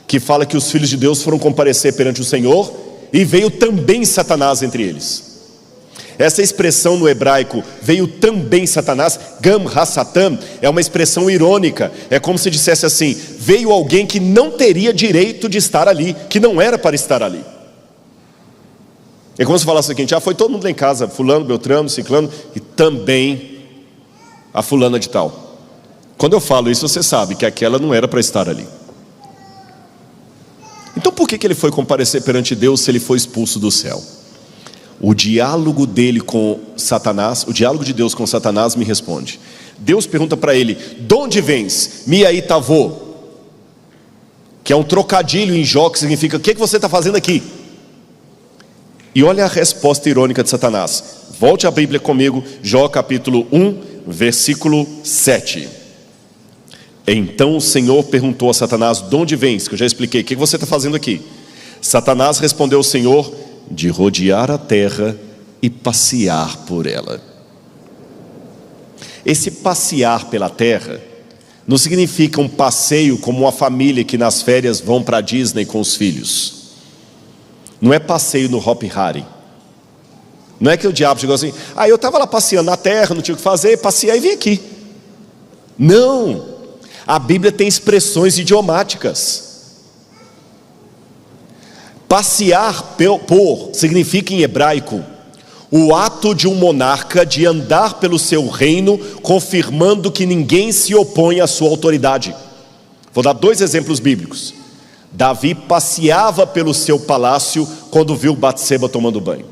que fala que os filhos de Deus foram comparecer perante o Senhor, e veio também Satanás entre eles. Essa expressão no hebraico, veio também Satanás, Gam ha-Satan, é uma expressão irônica. É como se dissesse assim: veio alguém que não teria direito de estar ali, que não era para estar ali. É como se falasse o seguinte: foi todo mundo lá em casa, fulano, beltrano, ciclano, e também a fulana de tal. Quando eu falo isso, você sabe que aquela não era para estar ali. Então por que ele foi comparecer perante Deus se ele foi expulso do céu? O diálogo dele com Satanás, o diálogo de Deus com Satanás me responde. Deus pergunta para ele: de onde vens? Mi-aí-tavô, que é um trocadilho em Jó, que significa: o que você está fazendo aqui? E olha a resposta irônica de Satanás. Volte a Bíblia comigo, Jó capítulo 1, versículo 7. Então o Senhor perguntou a Satanás: de onde vens? Que eu já expliquei, o que você está fazendo aqui? Satanás respondeu ao Senhor: de rodear a terra e passear por ela. Esse passear pela terra não significa um passeio como uma família que nas férias vão para a Disney com os filhos. Não é passeio no Hop Hari. Não é que o diabo chegou assim: eu estava lá passeando na terra, não tinha o que fazer, passei e vim aqui. Não, a Bíblia tem expressões idiomáticas. Passear por significa em hebraico o ato de um monarca de andar pelo seu reino, confirmando que ninguém se opõe à sua autoridade. Vou dar 2 exemplos bíblicos. Davi passeava pelo seu palácio quando viu Batseba tomando banho.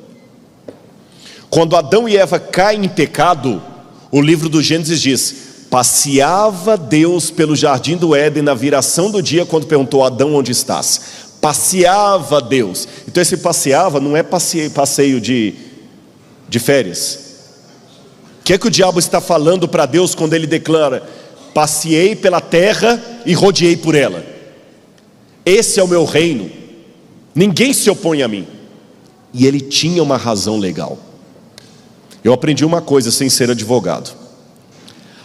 Quando Adão e Eva caem em pecado, o livro do Gênesis diz: passeava Deus pelo jardim do Éden na viração do dia, quando perguntou: Adão, onde estás? Passeava Deus. Então esse passeava não é passeio de férias. O que é que o diabo está falando para Deus quando ele declara: passeei pela terra e rodeei por ela? Esse é o meu reino, ninguém se opõe a mim. E ele tinha uma razão legal. Eu aprendi uma coisa sem ser advogado: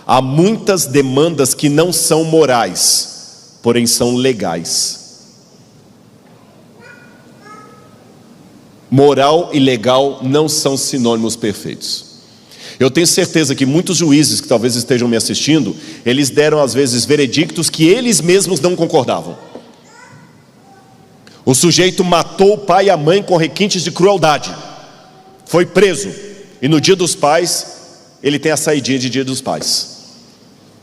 há muitas demandas que não são morais, porém são legais. Moral e legal não são sinônimos perfeitos. Eu tenho certeza que muitos juízes que talvez estejam me assistindo, eles deram às vezes veredictos que eles mesmos não concordavam. O sujeito matou o pai e a mãe com requintes de crueldade, foi preso, e no dia dos pais ele tem a saidinha de dia dos pais.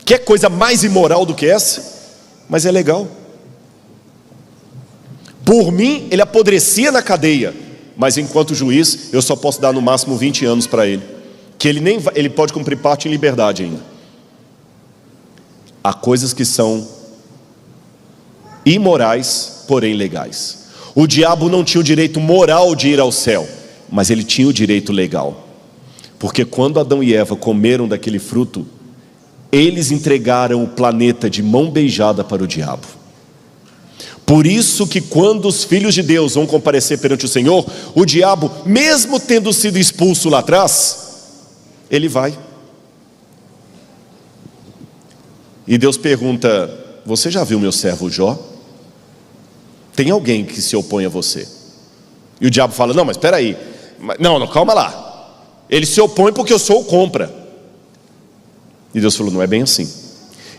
Que coisa mais imoral do que essa? Mas é legal. Por mim ele apodrecia na cadeia, mas enquanto juiz eu só posso dar no máximo 20 anos para ele, que ele pode cumprir parte em liberdade ainda. Há coisas que são imorais, porém legais. O diabo não tinha o direito moral de ir ao céu, mas ele tinha o direito legal, porque quando Adão e Eva comeram daquele fruto, eles entregaram o planeta de mão beijada para o diabo. Por isso que quando os filhos de Deus vão comparecer perante o Senhor, o diabo, mesmo tendo sido expulso lá atrás, ele vai. E Deus pergunta: você já viu meu servo Jó? Tem alguém que se opõe a você? E o diabo fala: não, mas espera aí, não, calma lá, ele se opõe porque eu sou o contra. E Deus falou: não é bem assim.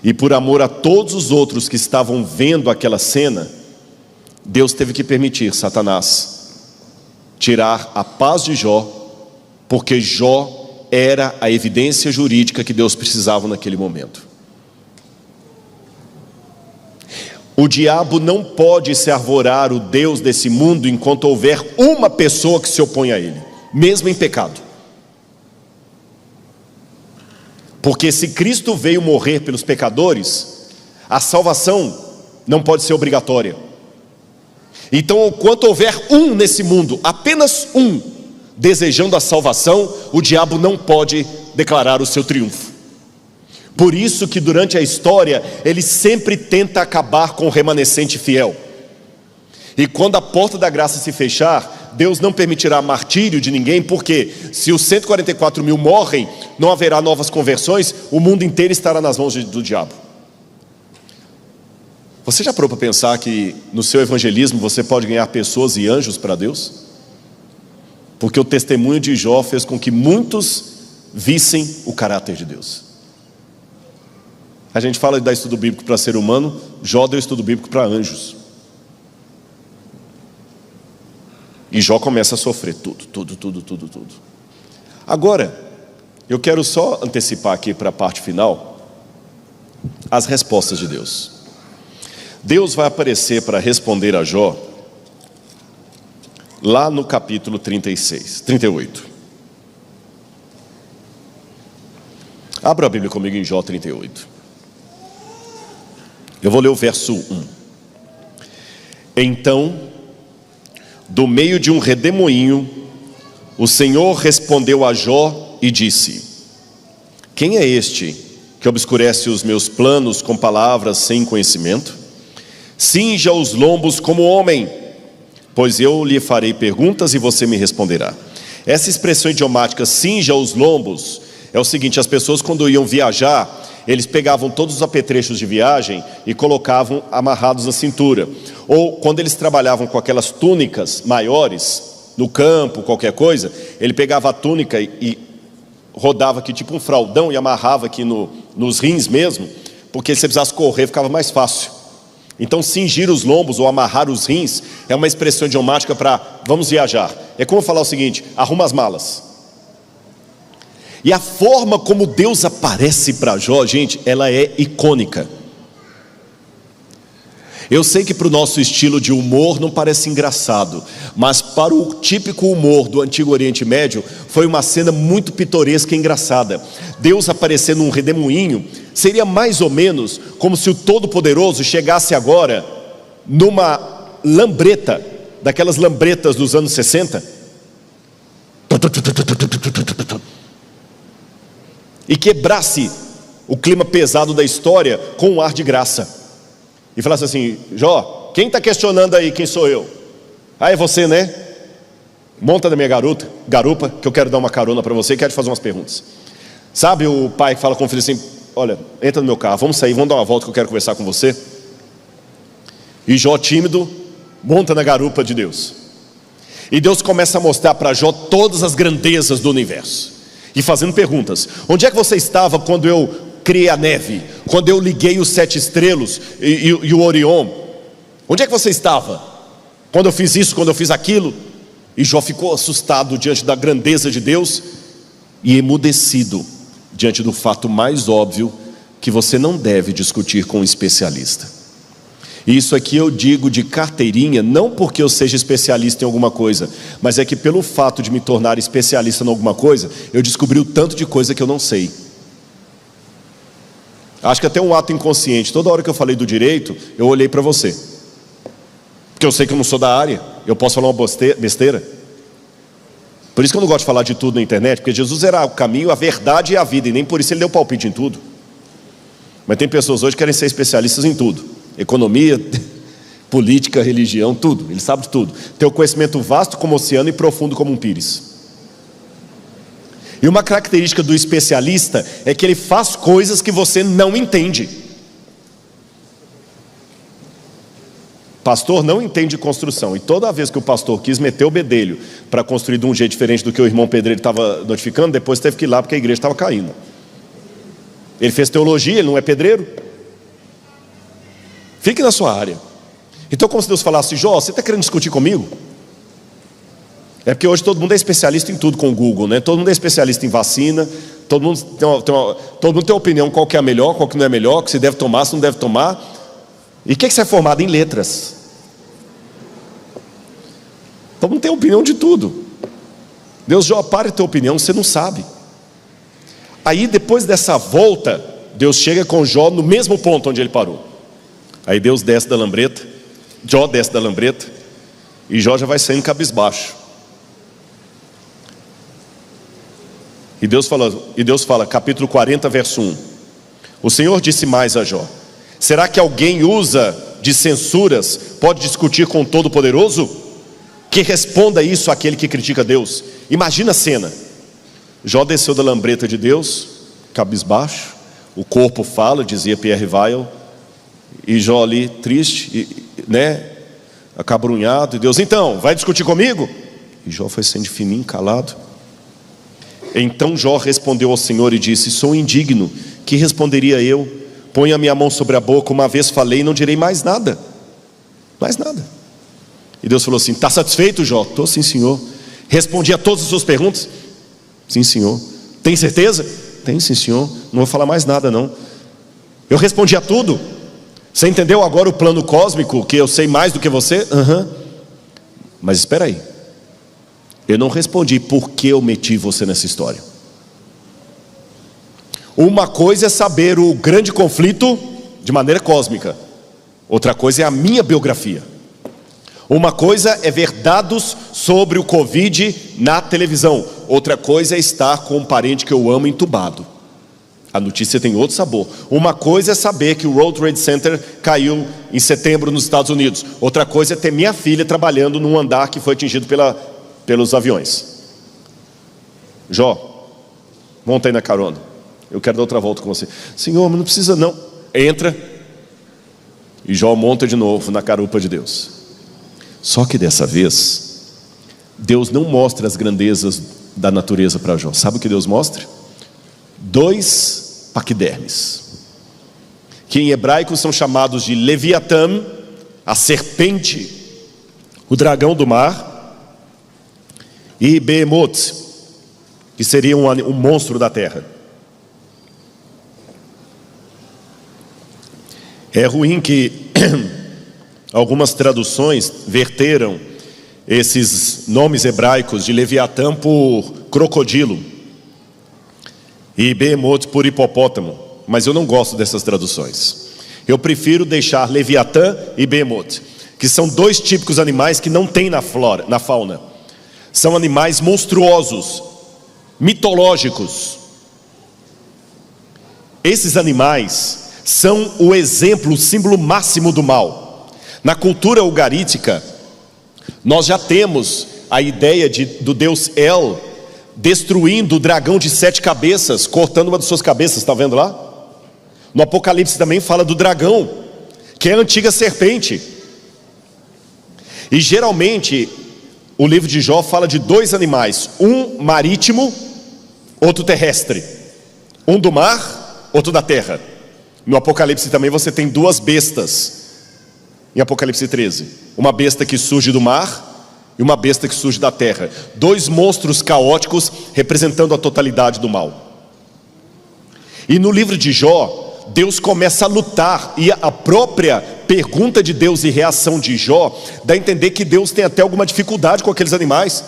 E por amor a todos os outros que estavam vendo aquela cena, Deus teve que permitir Satanás tirar a paz de Jó, porque Jó era a evidência jurídica que Deus precisava naquele momento. O diabo não pode se arvorar o Deus desse mundo enquanto houver uma pessoa que se opõe a ele, mesmo em pecado. Porque se Cristo veio morrer pelos pecadores, a salvação não pode ser obrigatória. Então, enquanto houver um nesse mundo, apenas um, desejando a salvação, o diabo não pode declarar o seu triunfo. Por isso que durante a história, ele sempre tenta acabar com o remanescente fiel. E quando a porta da graça se fechar, Deus não permitirá martírio de ninguém, porque se os 144 mil morrem, não haverá novas conversões, o mundo inteiro estará nas mãos do diabo. Você já parou para pensar que no seu evangelismo você pode ganhar pessoas e anjos para Deus? Porque o testemunho de Jó fez com que muitos vissem o caráter de Deus. A gente fala de dar estudo bíblico para ser humano, Jó deu estudo bíblico para anjos. E Jó começa a sofrer tudo. Agora, eu quero só antecipar aqui para a parte final as respostas de Deus. Deus vai aparecer para responder a Jó lá no capítulo 38. Abra a Bíblia comigo em Jó 38. Eu vou ler o verso 1. Então, do meio de um redemoinho, o Senhor respondeu a Jó e disse: quem é este que obscurece os meus planos com palavras sem conhecimento? Cinja os lombos como homem, pois eu lhe farei perguntas e você me responderá. Essa expressão idiomática, cinja os lombos, é o seguinte: as pessoas quando iam viajar, eles pegavam todos os apetrechos de viagem e colocavam amarrados na cintura. Ou quando eles trabalhavam com aquelas túnicas maiores, no campo, qualquer coisa, ele pegava a túnica e rodava aqui tipo um fraldão e amarrava aqui nos rins mesmo, porque se precisasse correr ficava mais fácil. Então cingir os lombos ou amarrar os rins é uma expressão idiomática para vamos viajar. É como falar o seguinte: arruma as malas. E a forma como Deus aparece para Jó, gente, ela é icônica. Eu sei que para o nosso estilo de humor não parece engraçado, mas para o típico humor do Antigo Oriente Médio, foi uma cena muito pitoresca e engraçada. Deus aparecendo num redemoinho seria mais ou menos como se o Todo-Poderoso chegasse agora numa lambreta, daquelas lambretas dos anos 60, e quebrasse o clima pesado da história com um ar de graça. E falasse assim: Jó, quem está questionando aí quem sou eu? Ah, é você, né? Monta na minha garupa, que eu quero dar uma carona para você e quero te fazer umas perguntas. Sabe o pai que fala com o filho assim: olha, entra no meu carro, vamos sair, vamos dar uma volta que eu quero conversar com você. E Jó, tímido, monta na garupa de Deus. E Deus começa a mostrar para Jó todas as grandezas do universo. E fazendo perguntas: onde é que você estava quando eu criei a neve? Quando eu liguei os 7 estrelas e o Orion? Onde é que você estava quando eu fiz isso, quando eu fiz aquilo? E Jó ficou assustado diante da grandeza de Deus e emudecido diante do fato mais óbvio, que você não deve discutir com um especialista. E isso aqui eu digo de carteirinha, não porque eu seja especialista em alguma coisa, mas é que pelo fato de me tornar especialista em alguma coisa, eu descobri o tanto de coisa que eu não sei. Acho que até um ato inconsciente, toda hora que eu falei do direito, eu olhei para você, porque eu sei que eu não sou da área, eu posso falar uma besteira. Por isso que eu não gosto de falar de tudo na internet, porque Jesus era o caminho, a verdade e a vida, e nem por isso ele deu palpite em tudo. Mas tem pessoas hoje que querem ser especialistas em tudo: economia, política, religião, tudo. Ele sabe de tudo. Tem o conhecimento vasto como o oceano e profundo como um pires. E uma característica do especialista é que ele faz coisas que você não entende. Pastor não entende construção, e toda vez que o pastor quis meter o bedelho para construir de um jeito diferente do que o irmão pedreiro estava notificando, depois teve que ir lá porque a igreja estava caindo. Ele fez teologia, ele não é pedreiro. Fique na sua área. Então, como se Deus falasse: Jó, você está querendo discutir comigo? É porque hoje todo mundo é especialista em tudo com o Google, né? Todo mundo é especialista em vacina, todo mundo tem uma opinião qual que é a melhor, qual que não é melhor, que se deve tomar, se não deve tomar. E o que você é formado em letras? Todo mundo tem opinião de tudo. Deus já para a tua opinião, você não sabe. Aí depois dessa volta, Deus chega com Jó no mesmo ponto onde ele parou. Aí Deus desce da lambreta, Jó desce da lambreta, e Jó já vai saindo cabisbaixo. E Deus fala, capítulo 40, verso 1. O Senhor disse mais a Jó: será que alguém usa de censuras, pode discutir com o Todo-Poderoso? Que responda isso àquele que critica Deus. Imagina a cena. Jó desceu da lambreta de Deus, cabisbaixo, o corpo fala, dizia Pierre Weil, e Jó ali triste, acabrunhado, e Deus, então, vai discutir comigo? E Jó foi sendo fininho, calado. Então Jó respondeu ao Senhor e disse: sou indigno, que responderia eu? Põe a minha mão sobre a boca, uma vez falei, não direi mais nada. Mais nada. E Deus falou assim: está satisfeito, Jó? Estou, sim, Senhor. Respondi a todas as suas perguntas? Sim, Senhor. Tem certeza? Tenho, sim, Senhor. Não vou falar mais nada, não. Eu respondi a tudo. Você entendeu agora o plano cósmico, que eu sei mais do que você? Mas espera aí, eu não respondi por que eu meti você nessa história. Uma coisa é saber o grande conflito de maneira cósmica, outra coisa é a minha biografia. Uma coisa é ver dados sobre o Covid na televisão, outra coisa é estar com um parente que eu amo entubado. A notícia tem outro sabor. Uma coisa é saber que o World Trade Center caiu em setembro nos Estados Unidos, outra coisa é ter minha filha trabalhando num andar que foi atingido pelos aviões. Jó, monta aí na carona, eu quero dar outra volta com você. Senhor, mas não precisa não. Entra. E Jó monta de novo na carupa de Deus. Só que dessa vez Deus não mostra as grandezas da natureza para Jó. Sabe o que Deus mostra? 2 paquidermes, que em hebraico são chamados de Leviatã, a serpente, o dragão do mar, e Behemoth, que seria um monstro da terra. É ruim que algumas traduções verteram esses nomes hebraicos de Leviatã por crocodilo e Behemoth por hipopótamo, mas eu não gosto dessas traduções. Eu prefiro deixar Leviatã e Behemoth, que são 2 típicos animais que não tem na fauna. São animais monstruosos, mitológicos. Esses animais são o exemplo, o símbolo máximo do mal. Na cultura ugarítica, nós já temos a ideia do deus El destruindo o dragão de 7 cabeças, cortando uma de suas cabeças, está vendo lá? No Apocalipse também fala do dragão, que é a antiga serpente. E geralmente o livro de Jó fala de 2 animais, um marítimo, outro terrestre, um do mar, outro da terra. No Apocalipse também você tem 2 bestas, em Apocalipse 13, uma besta que surge do mar e uma besta que surge da terra. 2 monstros caóticos representando a totalidade do mal. E no livro de Jó, Deus começa a lutar, e a própria pergunta de Deus e reação de Jó dá a entender que Deus tem até alguma dificuldade com aqueles animais.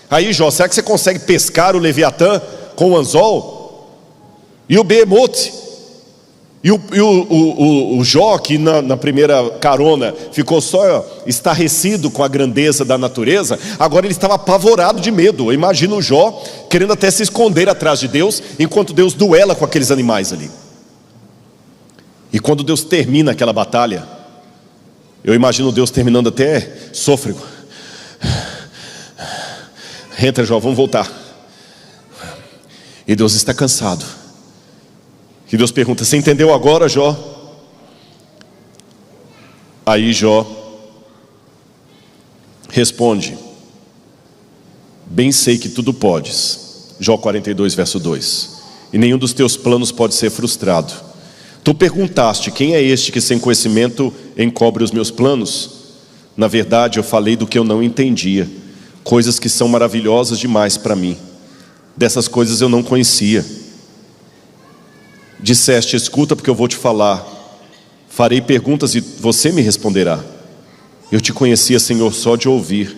Aí Jó, será que você consegue pescar o Leviatã com o anzol? E o Behemoth? E o Jó, que na primeira carona ficou só estarrecido com a grandeza da natureza, agora ele estava apavorado de medo. Eu imagino o Jó querendo até se esconder atrás de Deus, enquanto Deus duela com aqueles animais ali. E quando Deus termina aquela batalha, eu imagino Deus terminando até sôfrego. Entra, Jó, vamos voltar. E Deus está cansado. E Deus pergunta: você entendeu agora, Jó? Aí Jó responde: bem sei que tudo podes. Jó 42, verso 2. E nenhum dos teus planos pode ser frustrado. Tu perguntaste: quem é este que sem conhecimento encobre os meus planos? Na verdade eu falei do que eu não entendia, coisas que são maravilhosas demais para mim. Dessas coisas eu não conhecia. Disseste: escuta, porque eu vou te falar. Farei perguntas e você me responderá. Eu te conhecia, Senhor, só de ouvir,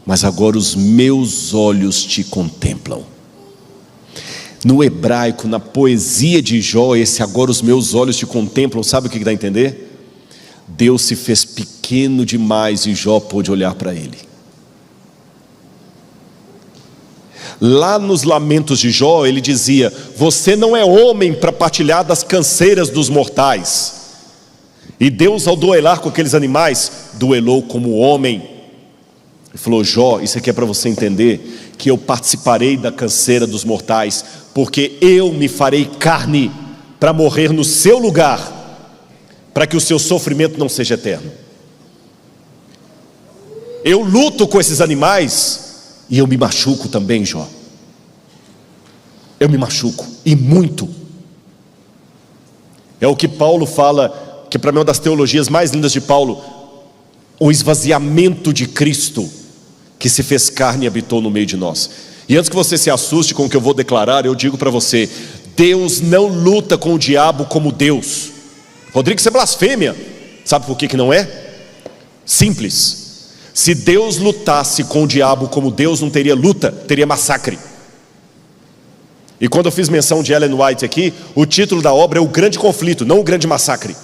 mas agora os meus olhos te contemplam. No hebraico, na poesia de Jó, esse agora os meus olhos te contemplam, sabe o que dá a entender? Deus se fez pequeno demais e Jó pôde olhar para ele. Lá nos lamentos de Jó, ele dizia: você não é homem para partilhar das canseiras dos mortais. E Deus, ao duelar com aqueles animais, duelou como homem. Ele falou: Jó, isso aqui é para você entender que eu participarei da canseira dos mortais, porque eu me farei carne para morrer no seu lugar, para que o seu sofrimento não seja eterno. Eu luto com esses animais e eu me machuco também, Jó. Eu me machuco, e muito. É o que Paulo fala, que para mim é uma das teologias mais lindas de Paulo: o esvaziamento de Cristo, que se fez carne e habitou no meio de nós. E antes que você se assuste com o que eu vou declarar, eu digo para você: Deus não luta com o diabo como Deus. Rodrigo, isso é blasfêmia. Sabe por que não é? Simples. Se Deus lutasse com o diabo como Deus, não teria luta, teria massacre. E quando eu fiz menção de Ellen White aqui, o título da obra é O Grande Conflito, não O Grande Massacre.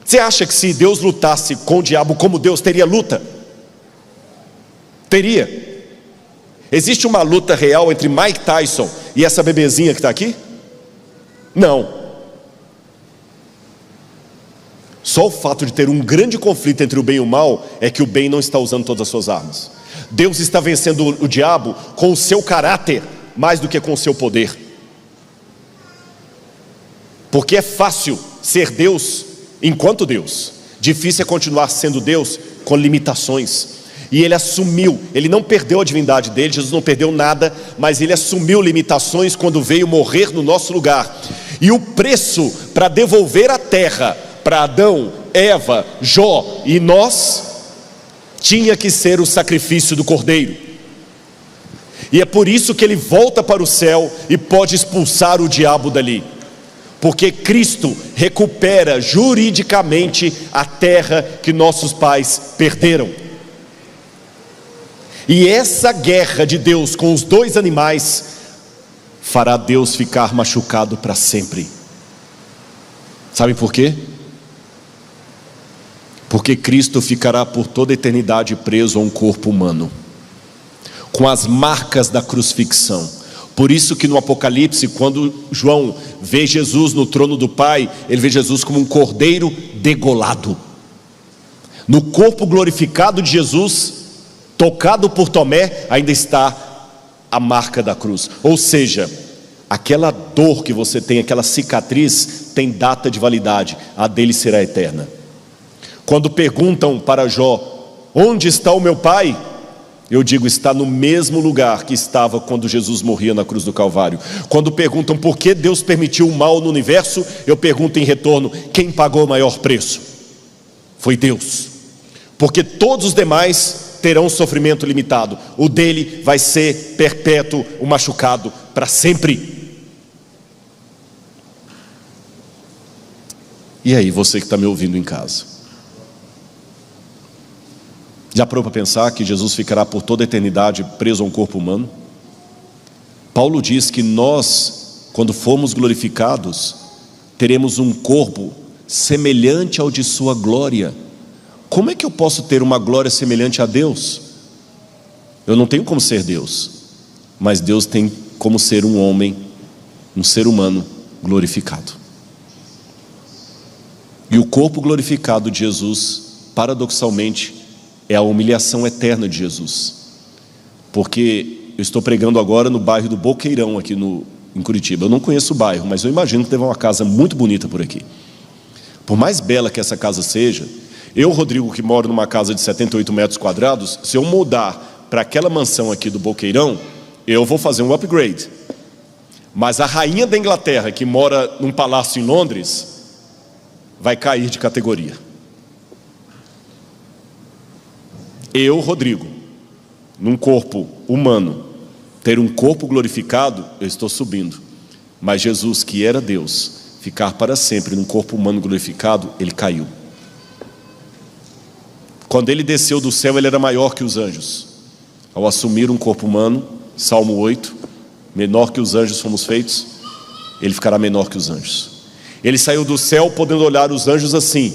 Você acha que se Deus lutasse com o diabo como Deus, teria luta? Teria. Existe uma luta real entre Mike Tyson e essa bebezinha que está aqui? Não. Só o fato de ter um grande conflito entre o bem e o mal é que o bem não está usando todas as suas armas. Deus está vencendo o diabo com o seu caráter mais do que com o seu poder. Porque é fácil ser Deus enquanto Deus, difícil é continuar sendo Deus com limitações. E ele assumiu, ele não perdeu a divindade dele, Jesus não perdeu nada, mas ele assumiu limitações quando veio morrer no nosso lugar. E o preço para devolver a terra para Adão, Eva, Jó e nós, tinha que ser o sacrifício do Cordeiro. E é por isso que ele volta para o céu e pode expulsar o diabo dali, porque Cristo recupera juridicamente a terra que nossos pais perderam. E essa guerra de Deus com os dois animais fará Deus ficar machucado para sempre. Sabe por quê? Porque Cristo ficará por toda a eternidade preso a um corpo humano, com as marcas da crucifixão. Por isso que no Apocalipse, quando João vê Jesus no trono do Pai, ele vê Jesus como um cordeiro degolado. No corpo glorificado de Jesus, tocado por Tomé, ainda está a marca da cruz. Ou seja, aquela dor que você tem, aquela cicatriz, tem data de validade, a dele será eterna. Quando perguntam para Jó: onde está o meu pai? Eu digo: está no mesmo lugar que estava quando Jesus morria na cruz do Calvário. Quando perguntam por que Deus permitiu o mal no universo, eu pergunto em retorno: quem pagou o maior preço? Foi Deus. Porque todos os demais terão sofrimento limitado, o dele vai ser perpétuo, o machucado para sempre. E aí, você que está me ouvindo em casa, já parou para pensar que Jesus ficará por toda a eternidade preso a um corpo humano? Paulo diz que nós, quando formos glorificados, teremos um corpo semelhante ao de sua glória. Como é que eu posso ter uma glória semelhante a Deus? Eu não tenho como ser Deus, mas Deus tem como ser um homem, um ser humano glorificado. E o corpo glorificado de Jesus, paradoxalmente, é a humilhação eterna de Jesus. Porque eu estou pregando agora no bairro do Boqueirão, aqui em Curitiba. Eu não conheço o bairro, mas eu imagino que deve uma casa muito bonita por aqui. Por mais bela que essa casa seja, eu, Rodrigo, que moro numa casa de 78 metros quadrados, se eu mudar para aquela mansão aqui do Boqueirão, eu vou fazer um upgrade. Mas a rainha da Inglaterra, que mora num palácio em Londres, vai cair de categoria. Eu, Rodrigo, num corpo humano, ter um corpo glorificado, eu estou subindo. Mas Jesus, que era Deus, ficar para sempre num corpo humano glorificado, ele caiu. Quando ele desceu do céu, ele era maior que os anjos. Ao assumir um corpo humano, Salmo 8, menor que os anjos fomos feitos, ele ficará menor que os anjos. Ele saiu do céu podendo olhar os anjos assim,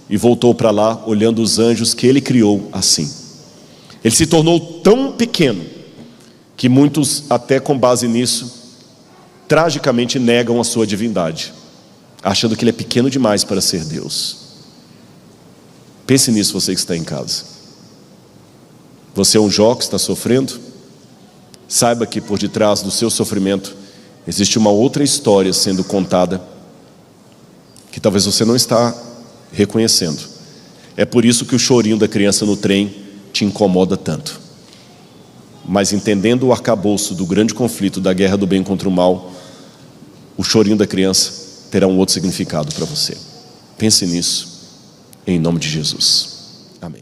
e voltou para lá olhando os anjos que ele criou assim. Ele se tornou tão pequeno que muitos, até com base nisso, tragicamente negam a sua divindade, achando que ele é pequeno demais para ser Deus. Pense nisso, você que está em casa. Você é um Jó que está sofrendo? Saiba que por detrás do seu sofrimento existe uma outra história sendo contada, que talvez você não está reconhecendo. É por isso que o chorinho da criança no trem te incomoda tanto. Mas entendendo o arcabouço do grande conflito da guerra do bem contra o mal, o chorinho da criança terá um outro significado para você. Pense nisso, em nome de Jesus.